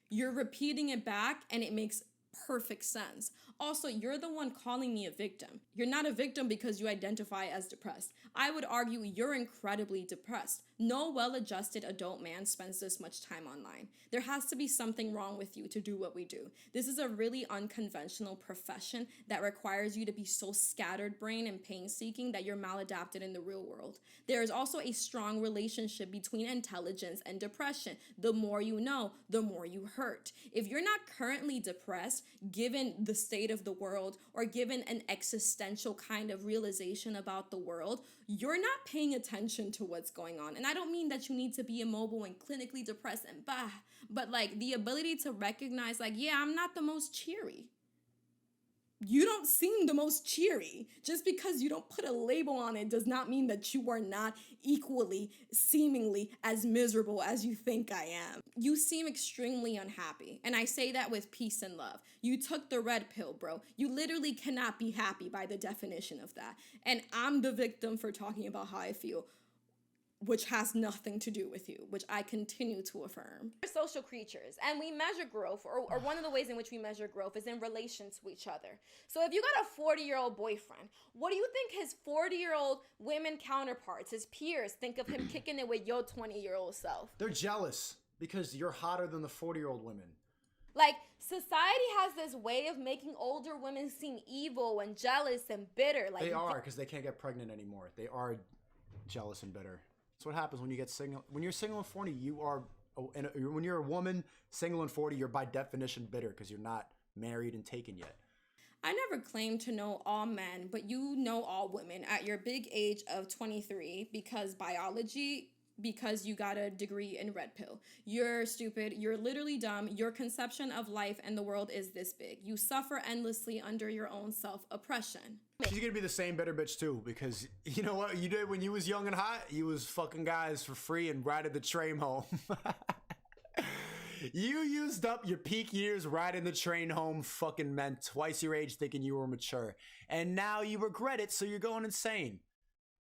You're repeating it back, and it makes perfect sense. Also, you're the one calling me a victim. You're not a victim because you identify as depressed. I would argue you're incredibly depressed. No well-adjusted adult man spends this much time online. There has to be something wrong with you to do what we do. This is a really unconventional profession that requires you to be so scattered-brained and pain-seeking that you're maladapted in the real world. There is also a strong relationship between intelligence and depression. The more you know, the more you hurt. If you're not currently depressed, given the state of the world, or given an existential kind of realization about the world, you're not paying attention to what's going on. And I don't mean that you need to be immobile and clinically depressed and but like the ability to recognize, like, yeah, I'm not the most cheery. You don't seem the most cheery. Just because you don't put a label on it does not mean that you are not equally, seemingly as miserable as you think I am. You seem extremely unhappy, and I say that with peace and love. You took the red pill, bro. You literally cannot be happy by the definition of that. And I'm the victim for talking about how I feel, which has nothing to do with you, which I continue to affirm. We're social creatures, and we measure growth, or one of the ways in which we measure growth is in relation to each other. So if you got a 40-year-old boyfriend, what do you think his 40-year-old women counterparts, his peers, think of him kicking it with your 20-year-old self? They're jealous because you're hotter than the 40-year-old women. Like, society has this way of making older women seem evil and jealous and bitter. Like, they are, because they can't get pregnant anymore. They are jealous and bitter. That's what happens when you get single. When you're single and 40, you are, and when you're a woman single and 40, you're by definition bitter because you're not married and taken yet. I never claimed to know all men, but you know all women at your big age of 23 because biology, because you got a degree in red pill. You're stupid. You're literally dumb. Your conception of life and the world is this big. You suffer endlessly under your own self-oppression. She's gonna be the same bitter bitch too, because you know what you did when you was young and hot? You was fucking guys for free and riding the train home. You used up your peak years riding the train home, fucking men twice your age thinking you were mature. And now you regret it, so you're going insane.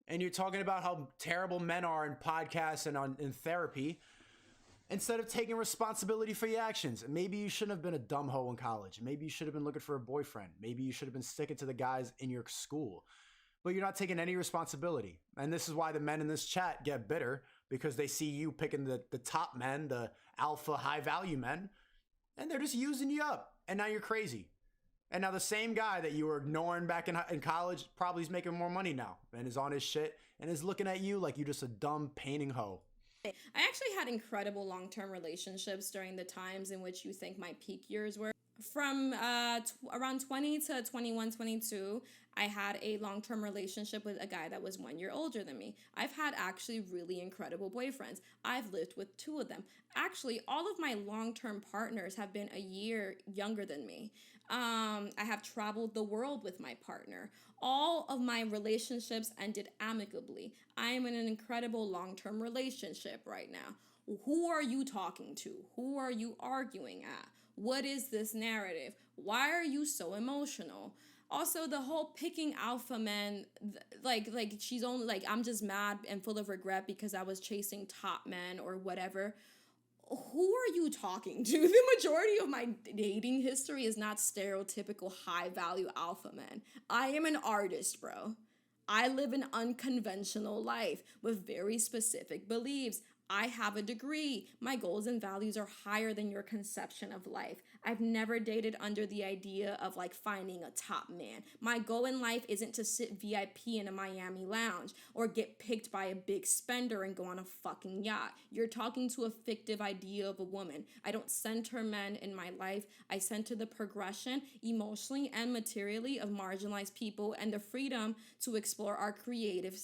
And you're talking about how terrible men are in podcasts and in therapy, instead of taking responsibility for your actions. Maybe you shouldn't have been a dumb hoe in college. Maybe you should have been looking for a boyfriend. Maybe you should have been sticking to the guys in your school. But you're not taking any responsibility. And this is why the men in this chat get bitter, because they see you picking the top men, the alpha high value men, and they're just using you up. And now you're crazy. And now the same guy that you were ignoring back in college probably is making more money now and is on his shit and is looking at you like you're just a dumb painting hoe. I actually had incredible long-term relationships during the times in which you think my peak years were. From around 20 to 21, 22, I had a long-term relationship with a guy that was 1 year older than me. I've had actually really incredible boyfriends. I've lived with 2 of them. Actually, all of my long-term partners have been a year younger than me. I have traveled the world with my partner. All of my relationships ended amicably. I am in an incredible long-term relationship right now. Who are you talking to? Who are you arguing at? What is this narrative? Why are you so emotional? Also, the whole picking alpha men, like she's only like, I'm just mad and full of regret because I was chasing top men or whatever. Who are you talking to? The majority of my dating history is not stereotypical high-value alpha men. I am an artist, bro. I live an unconventional life with very specific beliefs. I have a degree. My goals and values are higher than your conception of life. I've never dated under the idea of like finding a top man. My goal in life isn't to sit VIP in a Miami lounge or get picked by a big spender and go on a fucking yacht. You're talking to a fictive idea of a woman. I don't center men in my life. I center the progression emotionally and materially of marginalized people and the freedom to explore our creative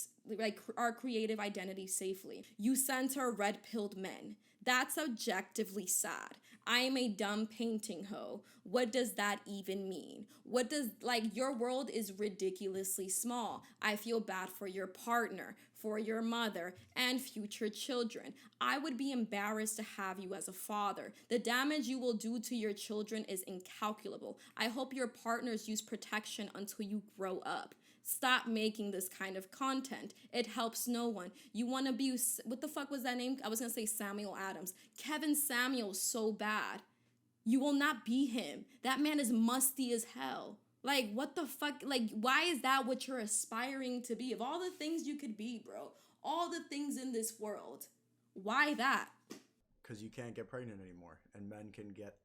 our creative identity safely. You center red-pilled men. That's objectively sad. I am a dumb painting hoe. What does that even mean? What does, your world is ridiculously small. I feel bad for your partner, for your mother, and future children. I would be embarrassed to have you as a father. The damage you will do to your children is incalculable. I hope your partners use protection until you grow up. Stop making this kind of content. It helps no one. You want to be, what the fuck was that name? I was going to say Samuel Adams. Kevin Samuel's so bad. You will not be him. That man is musty as hell. Like, what the fuck? Like, why is that what you're aspiring to be? Of all the things you could be, bro, all the things in this world, why that? Because you can't get pregnant anymore, and men can get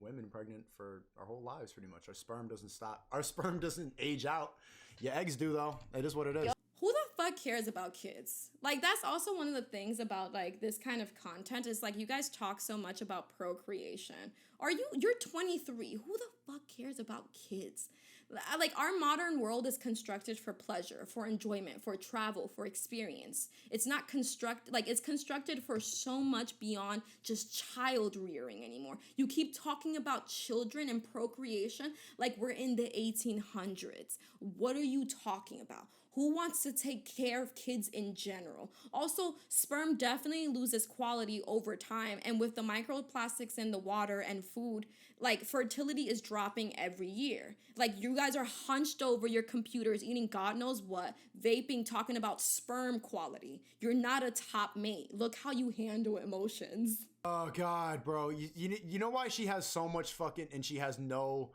women pregnant for our whole lives, pretty much. Our sperm doesn't stop. Our sperm doesn't age out. Your eggs do, though. It is what it is. Who the fuck cares about kids? Like, that's also one of the things about, like, this kind of content is, like, you guys talk so much about procreation. You're 23. Who the fuck cares about kids? Like, our modern world is constructed for pleasure, for enjoyment, for travel, for experience. It's not it's constructed for so much beyond just child rearing anymore. You keep talking about children and procreation like we're in the 1800s. What are you talking about? Who wants to take care of kids in general? Also, sperm definitely loses quality over time. And with the microplastics in the water and food, like, fertility is dropping every year. Like, you guys are hunched over your computers, eating God knows what, vaping, talking about sperm quality. You're not a top mate. Look how you handle emotions. Oh, God, bro. You know why she has so much fucking, and you know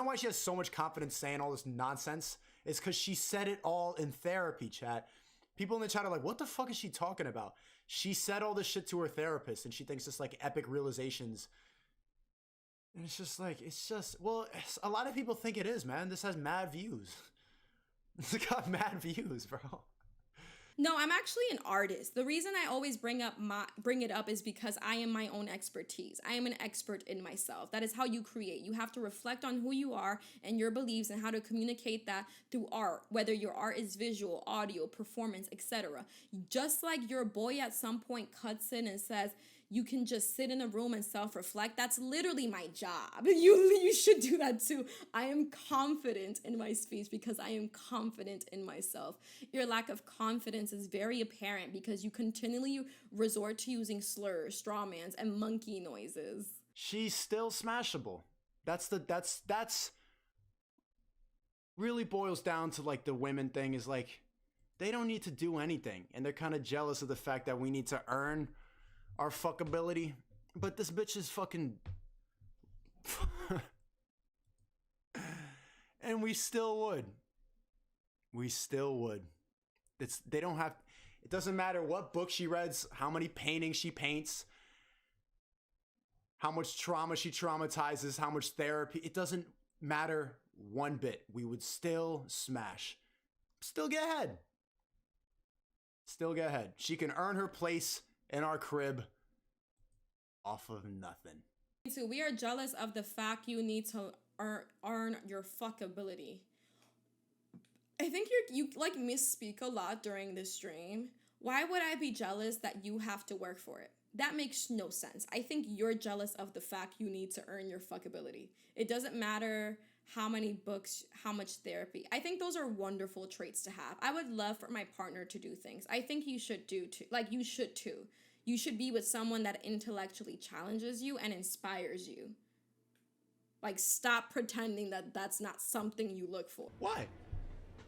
why she has so much confidence saying all this nonsense? It's because she said it all in therapy, chat. People in the chat are like, what the fuck is she talking about? She said all this shit to her therapist, and she thinks it's like epic realizations. And it's just like, well, a lot of people think it is, man. This has mad views. It's got mad views, bro. No, I'm actually an artist. The reason I always bring it up is because I am my own expertise. I am an expert in myself. That is how you create. You have to reflect on who you are and your beliefs and how to communicate that through art, whether your art is visual, audio, performance, etc. Just like your boy at some point cuts in and says, you can just sit in a room and self-reflect. That's literally my job. You should do that too. I am confident in my speech because I am confident in myself. Your lack of confidence is very apparent because you continually resort to using slurs, strawmans, and monkey noises. She's still smashable. That's really boils down to, like, the women thing is, like, they don't need to do anything. And they're kind of jealous of the fact that we need to earn our fuckability, but this bitch is fucking and we still would. They don't have, it doesn't matter what book she reads, how many paintings she paints, how much trauma she traumatizes, how much therapy, it doesn't matter one bit. We would still smash, still get ahead. She can earn her place in our crib off of nothing. So we are jealous of the fact you need to earn your fuckability. I think you like misspeak a lot during this stream. Why would I be jealous that you have to work for it? That makes no sense. I think you're jealous of the fact you need to earn your fuckability. It doesn't matter how many books, how much therapy. I think those are wonderful traits to have. I would love for my partner to do things. I think you should do too. Like, you should too. You should be with someone that intellectually challenges you and inspires you. Like, stop pretending that that's not something you look for. Why?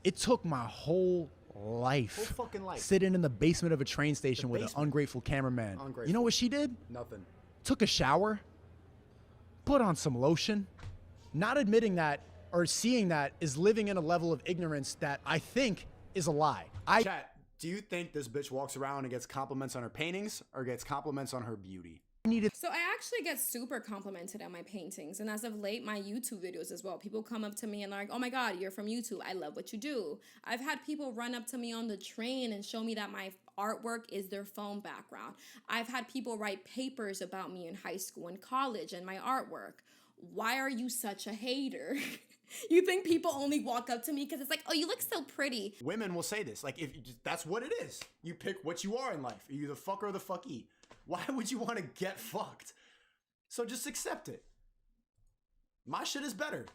It took my whole life. Whole fucking life. Sitting in the basement of a train station with an ungrateful cameraman. Ungrateful. You know what she did? Nothing. Took a shower, put on some lotion. Not admitting that or seeing that is living in a level of ignorance that I think is a lie. Chat, do you think this bitch walks around and gets compliments on her paintings or gets compliments on her beauty? So I actually get super complimented on my paintings, and as of late, my YouTube videos as well. People come up to me and they're like, oh my God, you're from YouTube. I love what you do. I've had people run up to me on the train and show me that my artwork is their phone background. I've had people write papers about me in high school and college and my artwork. Why are you such a hater? You think people only walk up to me because it's like, oh, you look so pretty. Women will say this. Like, if you just, that's what it is. You pick what you are in life. Are you the fucker or the fucky? Why would you want to get fucked? So just accept it. My shit is better.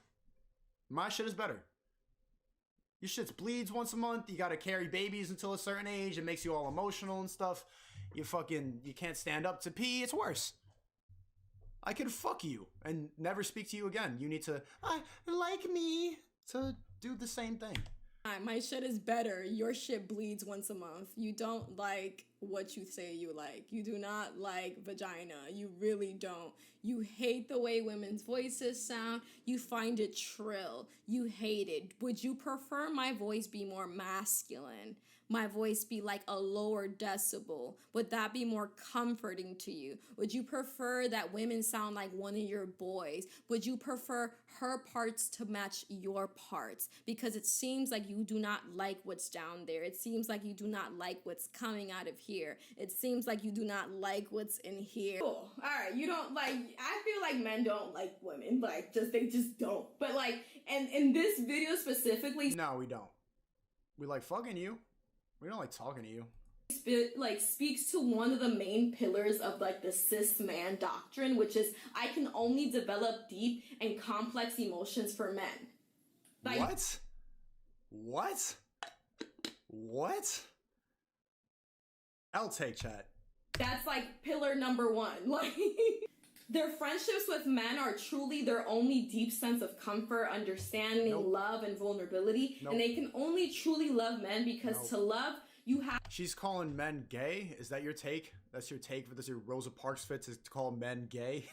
My shit is better. Your shit bleeds once a month. You gotta carry babies until a certain age. It makes you all emotional and stuff. You can't stand up to pee. It's worse. I could fuck you and never speak to you again. You need to, like me, to do the same thing. My shit is better. Your shit bleeds once a month. You don't like what you say you like. You do not like vagina. You really don't. You hate the way women's voices sound. You find it shrill. You hate it. Would you prefer my voice be more masculine? My voice be like a lower decibel? Would that be more comforting to you? Would you prefer that women sound like one of your boys? Would you prefer her parts to match your parts? Because it seems like you do not like what's down there. It seems like you do not like what's coming out of here. It seems like you do not like what's in here. Cool. All right, you don't like, I feel like men don't like women, like they just don't. But like, and in this video specifically, No, we don't. We like fucking you. We don't like talking to you. Speaks to one of the main pillars of like the cis man doctrine, which is I can only develop deep and complex emotions for men. Like, What? I'll take chat. that's like pillar number one. Like, their friendships with men are truly their only deep sense of comfort, understanding, Nope. love, and vulnerability. Nope. And they can only truly love men because Nope. to love, you have She's calling men gay? Is that your take? That's your take for this? Your Rosa Parks fits is to call men gay?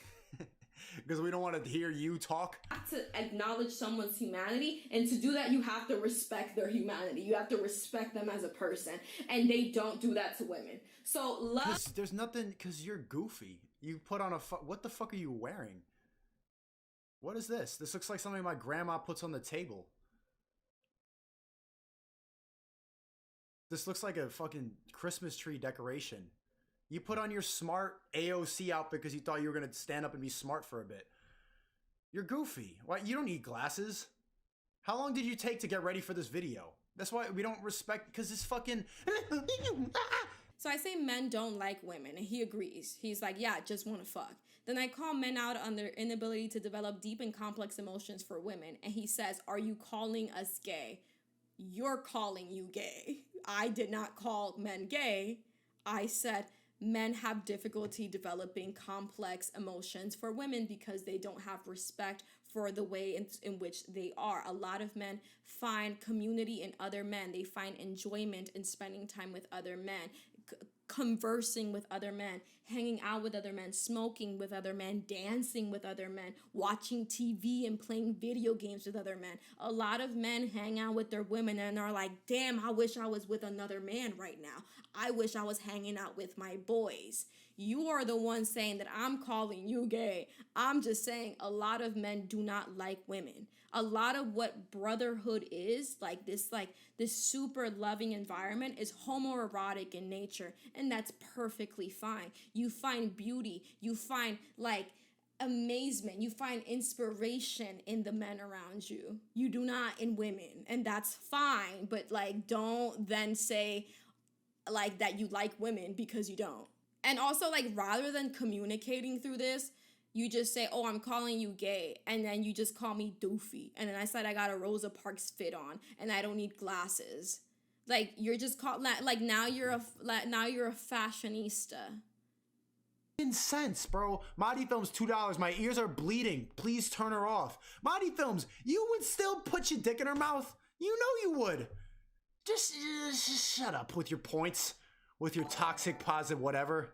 Because we don't want to hear you talk? to acknowledge someone's humanity, and to do that you have to respect their humanity. You have to respect them as a person, and they don't do that to women. So love, There's nothing, because you're goofy. You put on a what the fuck are you wearing? What is this? This looks like something my grandma puts on the table. This looks like a fucking Christmas tree decoration. You put on your smart AOC outfit because you thought you were gonna stand up and be smart for a bit. You're goofy. Why? You don't need glasses. How long did you take to get ready for this video? That's why we don't respect, because this fucking... so I say men don't like women, and he agrees. He's like, yeah, just want to fuck. Then I call men out on their inability to develop deep and complex emotions for women, and he says, are you calling us gay? You're calling you gay. I did not call men gay. I said men have difficulty developing complex emotions for women because they don't have respect for the way in which they are. A lot of men find community in other men. They find enjoyment in spending time with other men, conversing with other men, hanging out with other men, smoking with other men, dancing with other men, watching TV and playing video games with other men. A lot of men hang out with their women and are like, damn, I wish I was with another man right now. I wish I was hanging out with my boys. You are the one saying that I'm calling you gay. I'm just saying a lot of men do not like women. A lot of what brotherhood is, like this super loving environment, is homoerotic in nature, and that's perfectly fine. You find beauty, you find like amazement, you find inspiration in the men around you. You do not in women, and that's fine, but like don't then say like that you like women because you don't. And also, like, rather than communicating through this, you just say, oh, I'm calling you gay, and then you just call me doofy, and then I said I got a Rosa Parks fit on, and I don't need glasses. Like, you're just called, like, now you're a fashionista. Sense, bro. Mahdi Films, $2. My ears are bleeding. Please turn her off. Mahdi Films, you would still put your dick in her mouth? You know you would. Just shut up with your points, with your toxic positive whatever.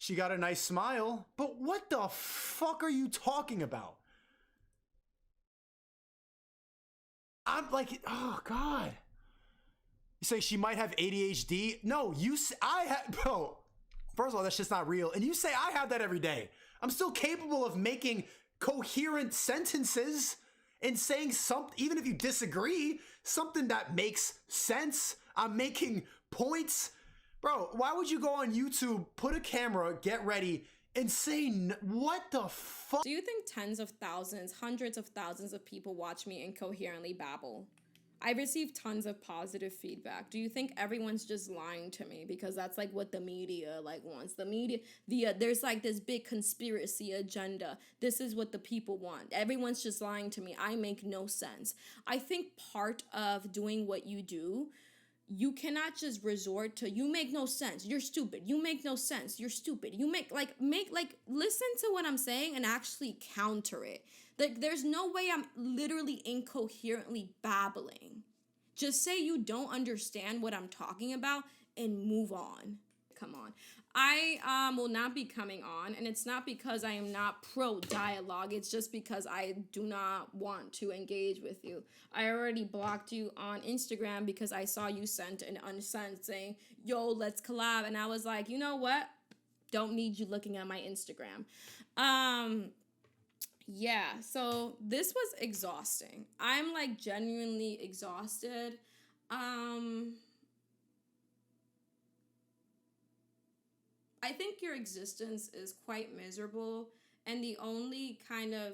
She got a nice smile, but what the fuck are you talking about? I'm like, oh God. You say she might have ADHD? No, I have, bro. First of all, that's just not real. And you say I have that every day. I'm still capable of making coherent sentences and saying something, even if you disagree, something that makes sense. I'm making points. Bro, why would you go on YouTube, put a camera, get ready, and say, what the fuck? Do you think tens of thousands, hundreds of thousands of people watch me incoherently babble? I receive tons of positive feedback. Do you think everyone's just lying to me because that's like what the media like wants? The media, there's like this big conspiracy agenda. This is what the people want. Everyone's just lying to me. I make no sense. I think part of doing what you do, you cannot just resort to, you make no sense, you're stupid, you make no sense, you're stupid, you make listen to what I'm saying and actually counter it. Like, there's no way I'm literally incoherently babbling. Just say you don't understand what I'm talking about and move on. Come on. I will not be coming on, and it's not because I am not pro dialogue. It's just because I do not want to engage with you. I already blocked you on Instagram because I saw you sent an unsent saying, yo, let's collab. And I was like, you know what? Don't need you looking at my Instagram. Yeah, so this was exhausting. I'm like genuinely exhausted. I think your existence is quite miserable, and the only kind of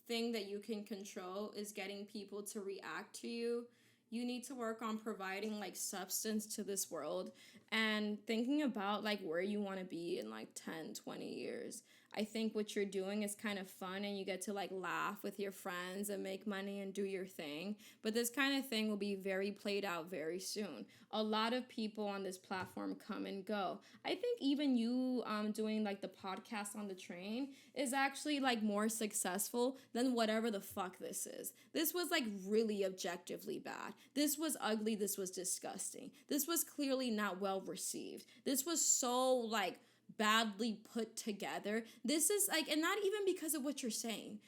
thing that you can control is getting people to react to you. You need to work on providing like substance to this world and thinking about like where you want to be in like 10, 20 years. I think what you're doing is kind of fun and you get to like laugh with your friends and make money and do your thing. But this kind of thing will be very played out very soon. A lot of people on this platform come and go. I think even you doing like the podcast on the train is actually like more successful than whatever the fuck this is. This was like really objectively bad. This was ugly. This was disgusting. This was clearly not well received. This was so like badly put together. This is like, and not even because of what you're saying.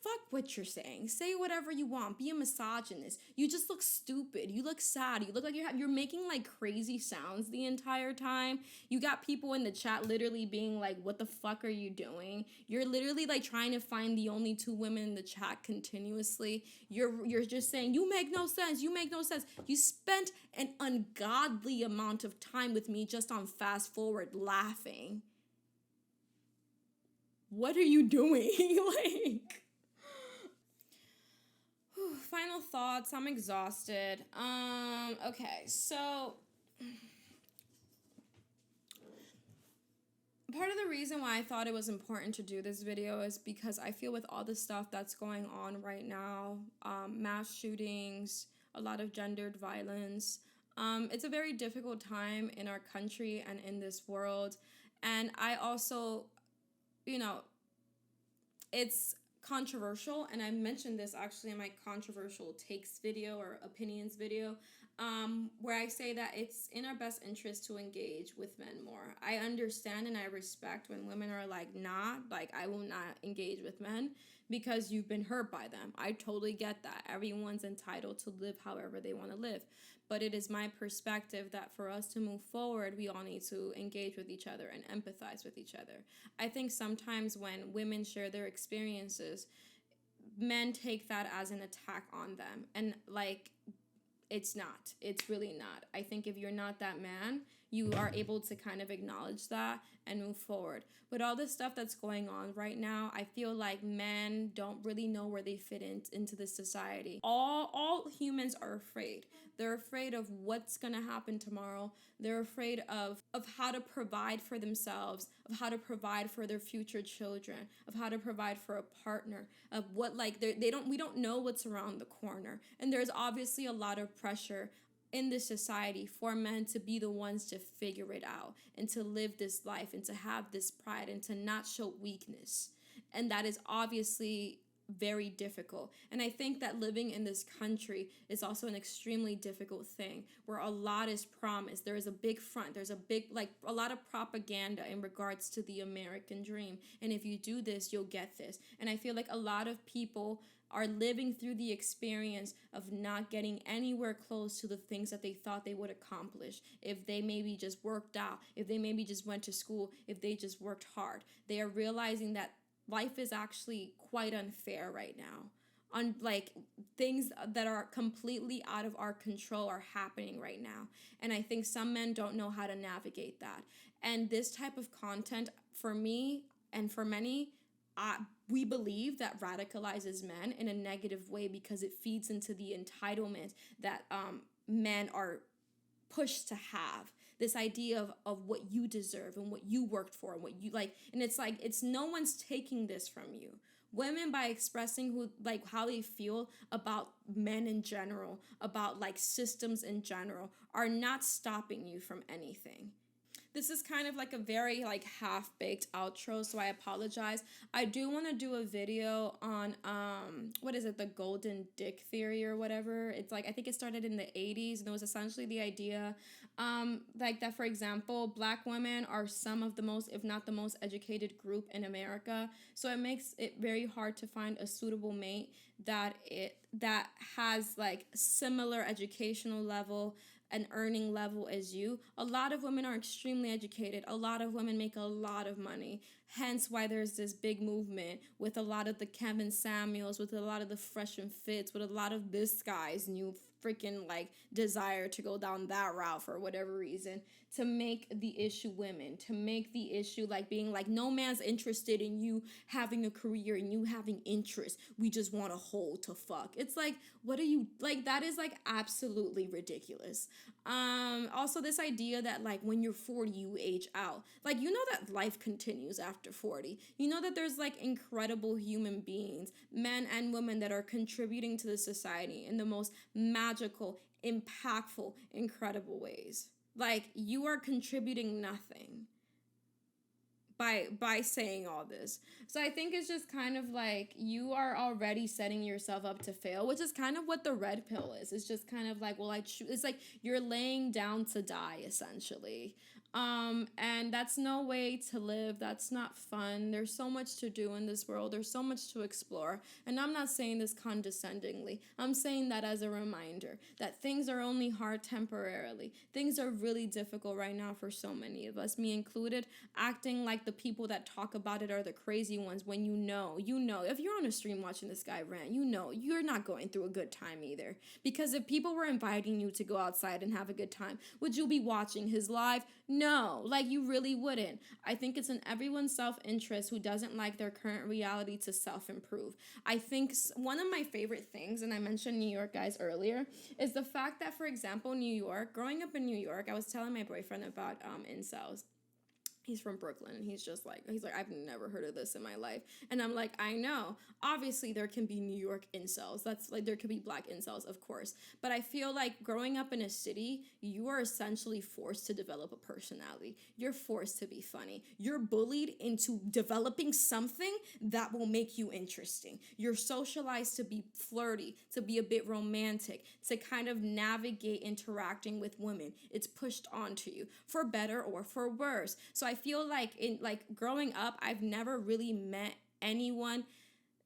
Fuck what you're saying. Say whatever you want. Be a misogynist. You just look stupid. You look sad. You look like you're making like crazy sounds the entire time. You got people in the chat literally being like, what the fuck are you doing? You're literally like trying to find the only two women in the chat continuously. You're just saying, you make no sense. You make no sense. You spent an ungodly amount of time with me just on fast forward laughing. What are you doing? Like, final thoughts. I'm exhausted. Okay, so part of the reason why I thought it was important to do this video is because I feel with all the stuff that's going on right now, mass shootings, a lot of gendered violence, it's a very difficult time in our country and in this world. And I also, it's controversial, and I mentioned this actually in my controversial takes video or opinions video, where I say that it's in our best interest to engage with men more. I understand and I respect when women are like, nah, like I will not engage with men because you've been hurt by them. I totally get that. Everyone's entitled to live however they want to live. But it is my perspective that for us to move forward, we all need to engage with each other and empathize with each other. I think sometimes when women share their experiences, men take that as an attack on them. And like, it's not. It's really not. I think if you're not that man, you are able to kind of acknowledge that and move forward. With all this stuff that's going on right now, I feel like men don't really know where they fit into this society. All humans are afraid. They're afraid of what's going to happen tomorrow. They're afraid of how to provide for themselves, of how to provide for their future children, of how to provide for a partner, of what like we don't know what's around the corner. And there's obviously a lot of pressure in this society for men to be the ones to figure it out and to live this life and to have this pride and to not show weakness. And that is obviously very difficult. And I think that living in this country is also an extremely difficult thing where a lot is promised. There is a big front. There's a lot of propaganda in regards to the American dream. And if you do this, you'll get this. And I feel like a lot of people are living through the experience of not getting anywhere close to the things that they thought they would accomplish if they maybe just worked out, if they maybe just went to school, if they just worked hard. They are realizing that life is actually quite unfair right now. on like things that are completely out of our control are happening right now. And I think some men don't know how to navigate that. And this type of content, for me and for many, we believe that radicalizes men in a negative way because it feeds into the entitlement that men are pushed to have, this idea of what you deserve and what you worked for and what you like. And it's like, it's no one's taking this from you. Women, by expressing who like how they feel about men in general, about like systems in general, are not stopping you from anything. This is kind of like a very like half-baked outro, so I apologize. I do want to do a video on what is it, the golden dick theory or whatever. It's like, I think it started in the 80s, and it was essentially the idea like that, for example, Black women are some of the most, if not the most educated group in America. So it makes it very hard to find a suitable mate that has like similar educational level, an earning level as you. A lot of women are extremely educated. A lot of women make a lot of money. Hence why there's this big movement with a lot of the Kevin Samuels, with a lot of the Fresh and Fits, with a lot of this guy's new freaking like desire to go down that route for whatever reason, to make the issue women, to make the issue like being like, no man's interested in you having a career and you having interest. We just want a hole to fuck. It's like, what are you like? That is like absolutely ridiculous. Also this idea that like when you're 40 you age out. Like, you know that life continues after 40. You know that there's like incredible human beings, men and women, that are contributing to the society in the most magical, impactful, incredible ways. Like, you are contributing nothing by saying all this. So I think it's just kind of like you are already setting yourself up to fail, which is kind of what the red pill is. It's just kind of like, well, it's like you're laying down to die essentially. And that's no way to live. That's not fun. There's so much to do in this world. There's so much to explore. And I'm not saying this condescendingly. I'm saying that as a reminder that things are only hard temporarily. Things are really difficult right now for so many of us, me included, acting like the people that talk about it are the crazy ones when you know, if you're on a stream watching this guy rant, you know, you're not going through a good time either. Because if people were inviting you to go outside and have a good time, would you be watching his live? No, like you really wouldn't. I think it's in everyone's self-interest who doesn't like their current reality to self-improve. I think one of my favorite things, and I mentioned New York guys earlier, is the fact that, for example, New York, growing up in New York, I was telling my boyfriend about incels. He's from Brooklyn, and he's like, I've never heard of this in my life. And I'm like, I know. Obviously, there can be New York incels. That's like, there could be Black incels, of course. But I feel like growing up in a city, you are essentially forced to develop a personality. You're forced to be funny. You're bullied into developing something that will make you interesting. You're socialized to be flirty, to be a bit romantic, to kind of navigate interacting with women. It's pushed onto you, for better or for worse. So I feel like in like growing up, I've never really met anyone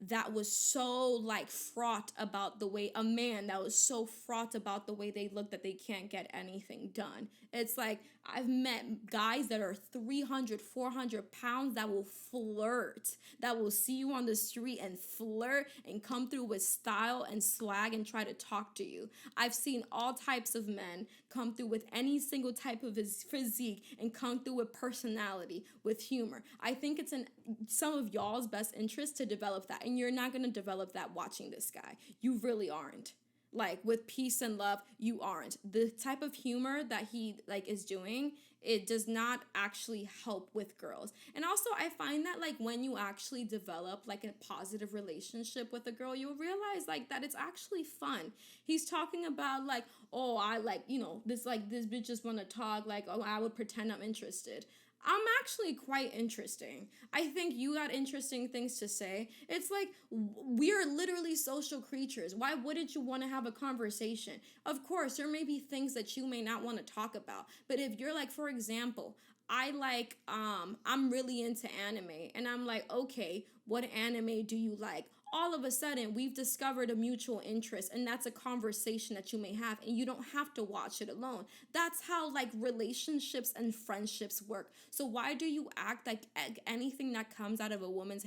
that was so like fraught about the way, a man that was so fraught about the way they look that they can't get anything done. It's like I've met guys that are 300, 400 pounds that will flirt, that will see you on the street and flirt and come through with style and swag and try to talk to you. I've seen all types of men come through with any single type of physique and come through with personality, with humor. I think it's in some of y'all's best interest to develop that. And you're not going to develop that watching this guy. You really aren't. Like, with peace and love, you aren't. The type of humor that he like is doing, it does not actually help with girls. And also, I find that like when you actually develop like a positive relationship with a girl, you'll realize like that it's actually fun. He's talking about like, oh, I like, you know, this bitch just want to talk, like, oh, I would pretend I'm interested. I'm actually quite interesting. I think you got interesting things to say. It's like, we're literally social creatures. Why wouldn't you want to have a conversation? Of course, there may be things that you may not want to talk about. But if you're like, for example, I'm really into anime. And I'm like, okay, what anime do you like? all of a sudden we've discovered a mutual interest, and that's a conversation that you may have, and you don't have to watch it alone. That's how like relationships and friendships work. So why do you act like anything that comes out of a woman's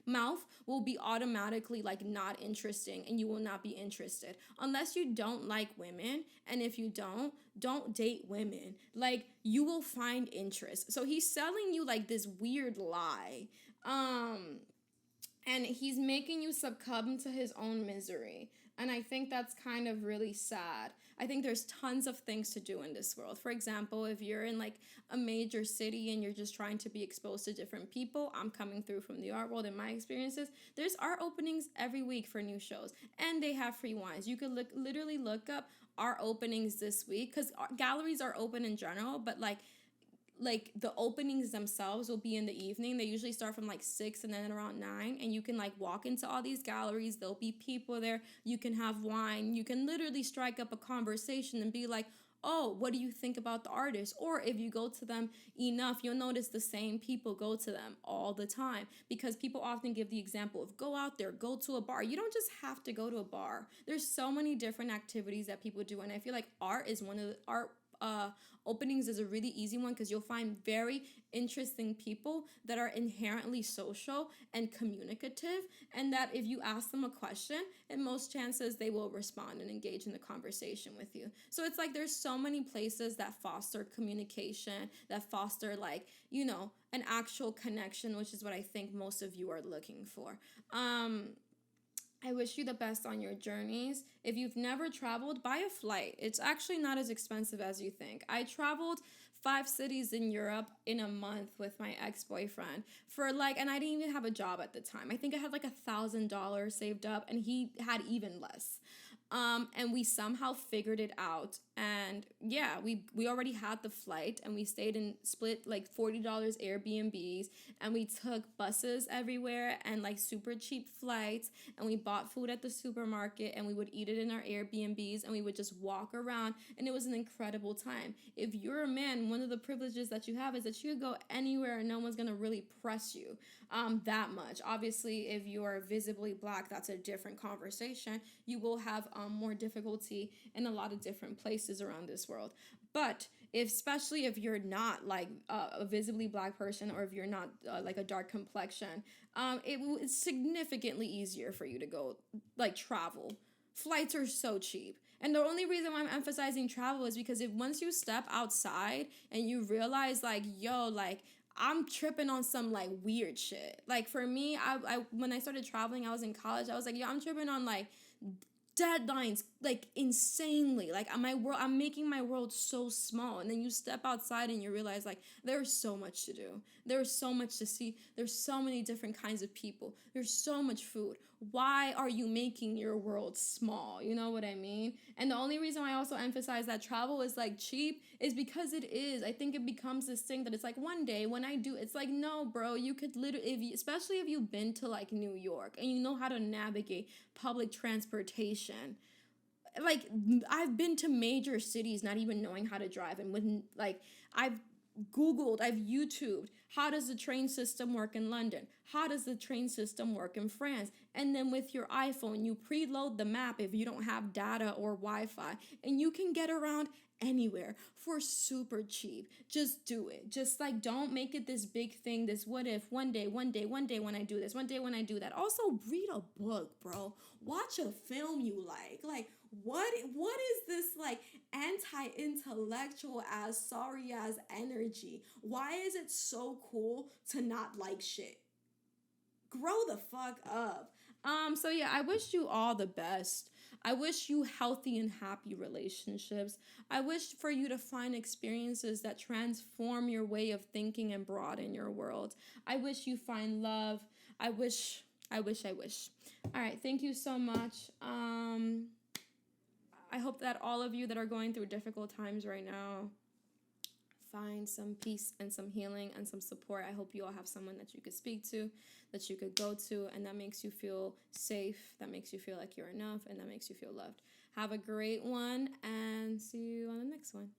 mouth will be automatically like not interesting, and you will not be interested unless you don't like women? And if you don't date women. Like, you will find interest. So he's selling you like this weird lie. And he's making you succumb to his own misery. And I think that's kind of really sad. I think there's tons of things to do in this world. For example, if you're in like a major city and you're just trying to be exposed to different people, I'm coming through from the art world in my experiences, there's art openings every week for new shows. And they have free wines. You could literally look up art openings this week, because galleries are open in general, but like the openings themselves will be in the evening. They usually start from like 6 and then around 9, and you can like walk into all these galleries. There'll be people there. You can have wine. You can literally strike up a conversation and be like, oh, what do you think about the artist? Or if you go to them enough, you'll notice the same people go to them all the time, because people often give the example of go out there, go to a bar. You don't just have to go to a bar. There's so many different activities that people do, and I feel like art is one of the openings is a really easy one, because you'll find very interesting people that are inherently social and communicative, and that if you ask them a question, in most chances they will respond and engage in the conversation with you. So it's like there's so many places that foster communication, that foster like, you know, an actual connection, which is what I think most of you are looking for. I wish you the best on your journeys. If you've never traveled, buy a flight. It's actually not as expensive as you think. I traveled 5 cities in Europe in a month with my ex-boyfriend for like, and I didn't even have a job at the time. I think I had like $1,000 saved up, and he had even less. And we somehow figured it out. And yeah, we already had the flight, and we stayed in split like $40 Airbnbs, and we took buses everywhere and like super cheap flights, and we bought food at the supermarket, and we would eat it in our Airbnbs, and we would just walk around, and it was an incredible time. If you're a man, one of the privileges that you have is that you could go anywhere and no one's gonna really press you that much. Obviously, if you are visibly Black, that's a different conversation. You will have more difficulty in a lot of different places around this world. But especially if you're not like a visibly Black person, or if you're not like a dark complexion, it's significantly easier for you to go like travel. Flights are so cheap. And the only reason why I'm emphasizing travel is because if once you step outside and you realize like, yo, like I'm tripping on some like weird shit. Like for me, I when I started traveling, I was in college. I was like, yo, I'm tripping on like deadlines, like insanely. Like I'm making my world so small. And then you step outside and you realize like there's so much to do. There's so much to see. There's so many different kinds of people. There's so much food. Why are you making your world small? You know what I mean? And the only reason why I also emphasize that travel is like cheap is because it is. I think it becomes this thing that it's like one day when I do, it's like, no, bro, you could literally, especially if you've been to like New York and you know how to navigate public transportation. Like I've been to major cities not even knowing how to drive, and when like I've Googled, I've YouTubed, how does the train system work in London? How does the train system work in France? And then with your iPhone, you preload the map if you don't have data or Wi-Fi, and you can get around anywhere for super cheap. Just do it. Just like, don't make it this big thing, this what if, one day when I do this, one day when I do that. Also, read a book, bro. Watch a film you like. Like, what is this like anti-intellectual as sorry as energy? Why is it so cool to not like shit? Grow the fuck up. So yeah, I wish you all the best. I wish you healthy and happy relationships. I wish for you to find experiences that transform your way of thinking and broaden your world. I wish you find love. I wish. All right, thank you so much. I hope that all of you that are going through difficult times right now find some peace and some healing and some support. I hope you all have someone that you could speak to, that you could go to, and that makes you feel safe, that makes you feel like you're enough, and that makes you feel loved. Have a great one, and see you on the next one.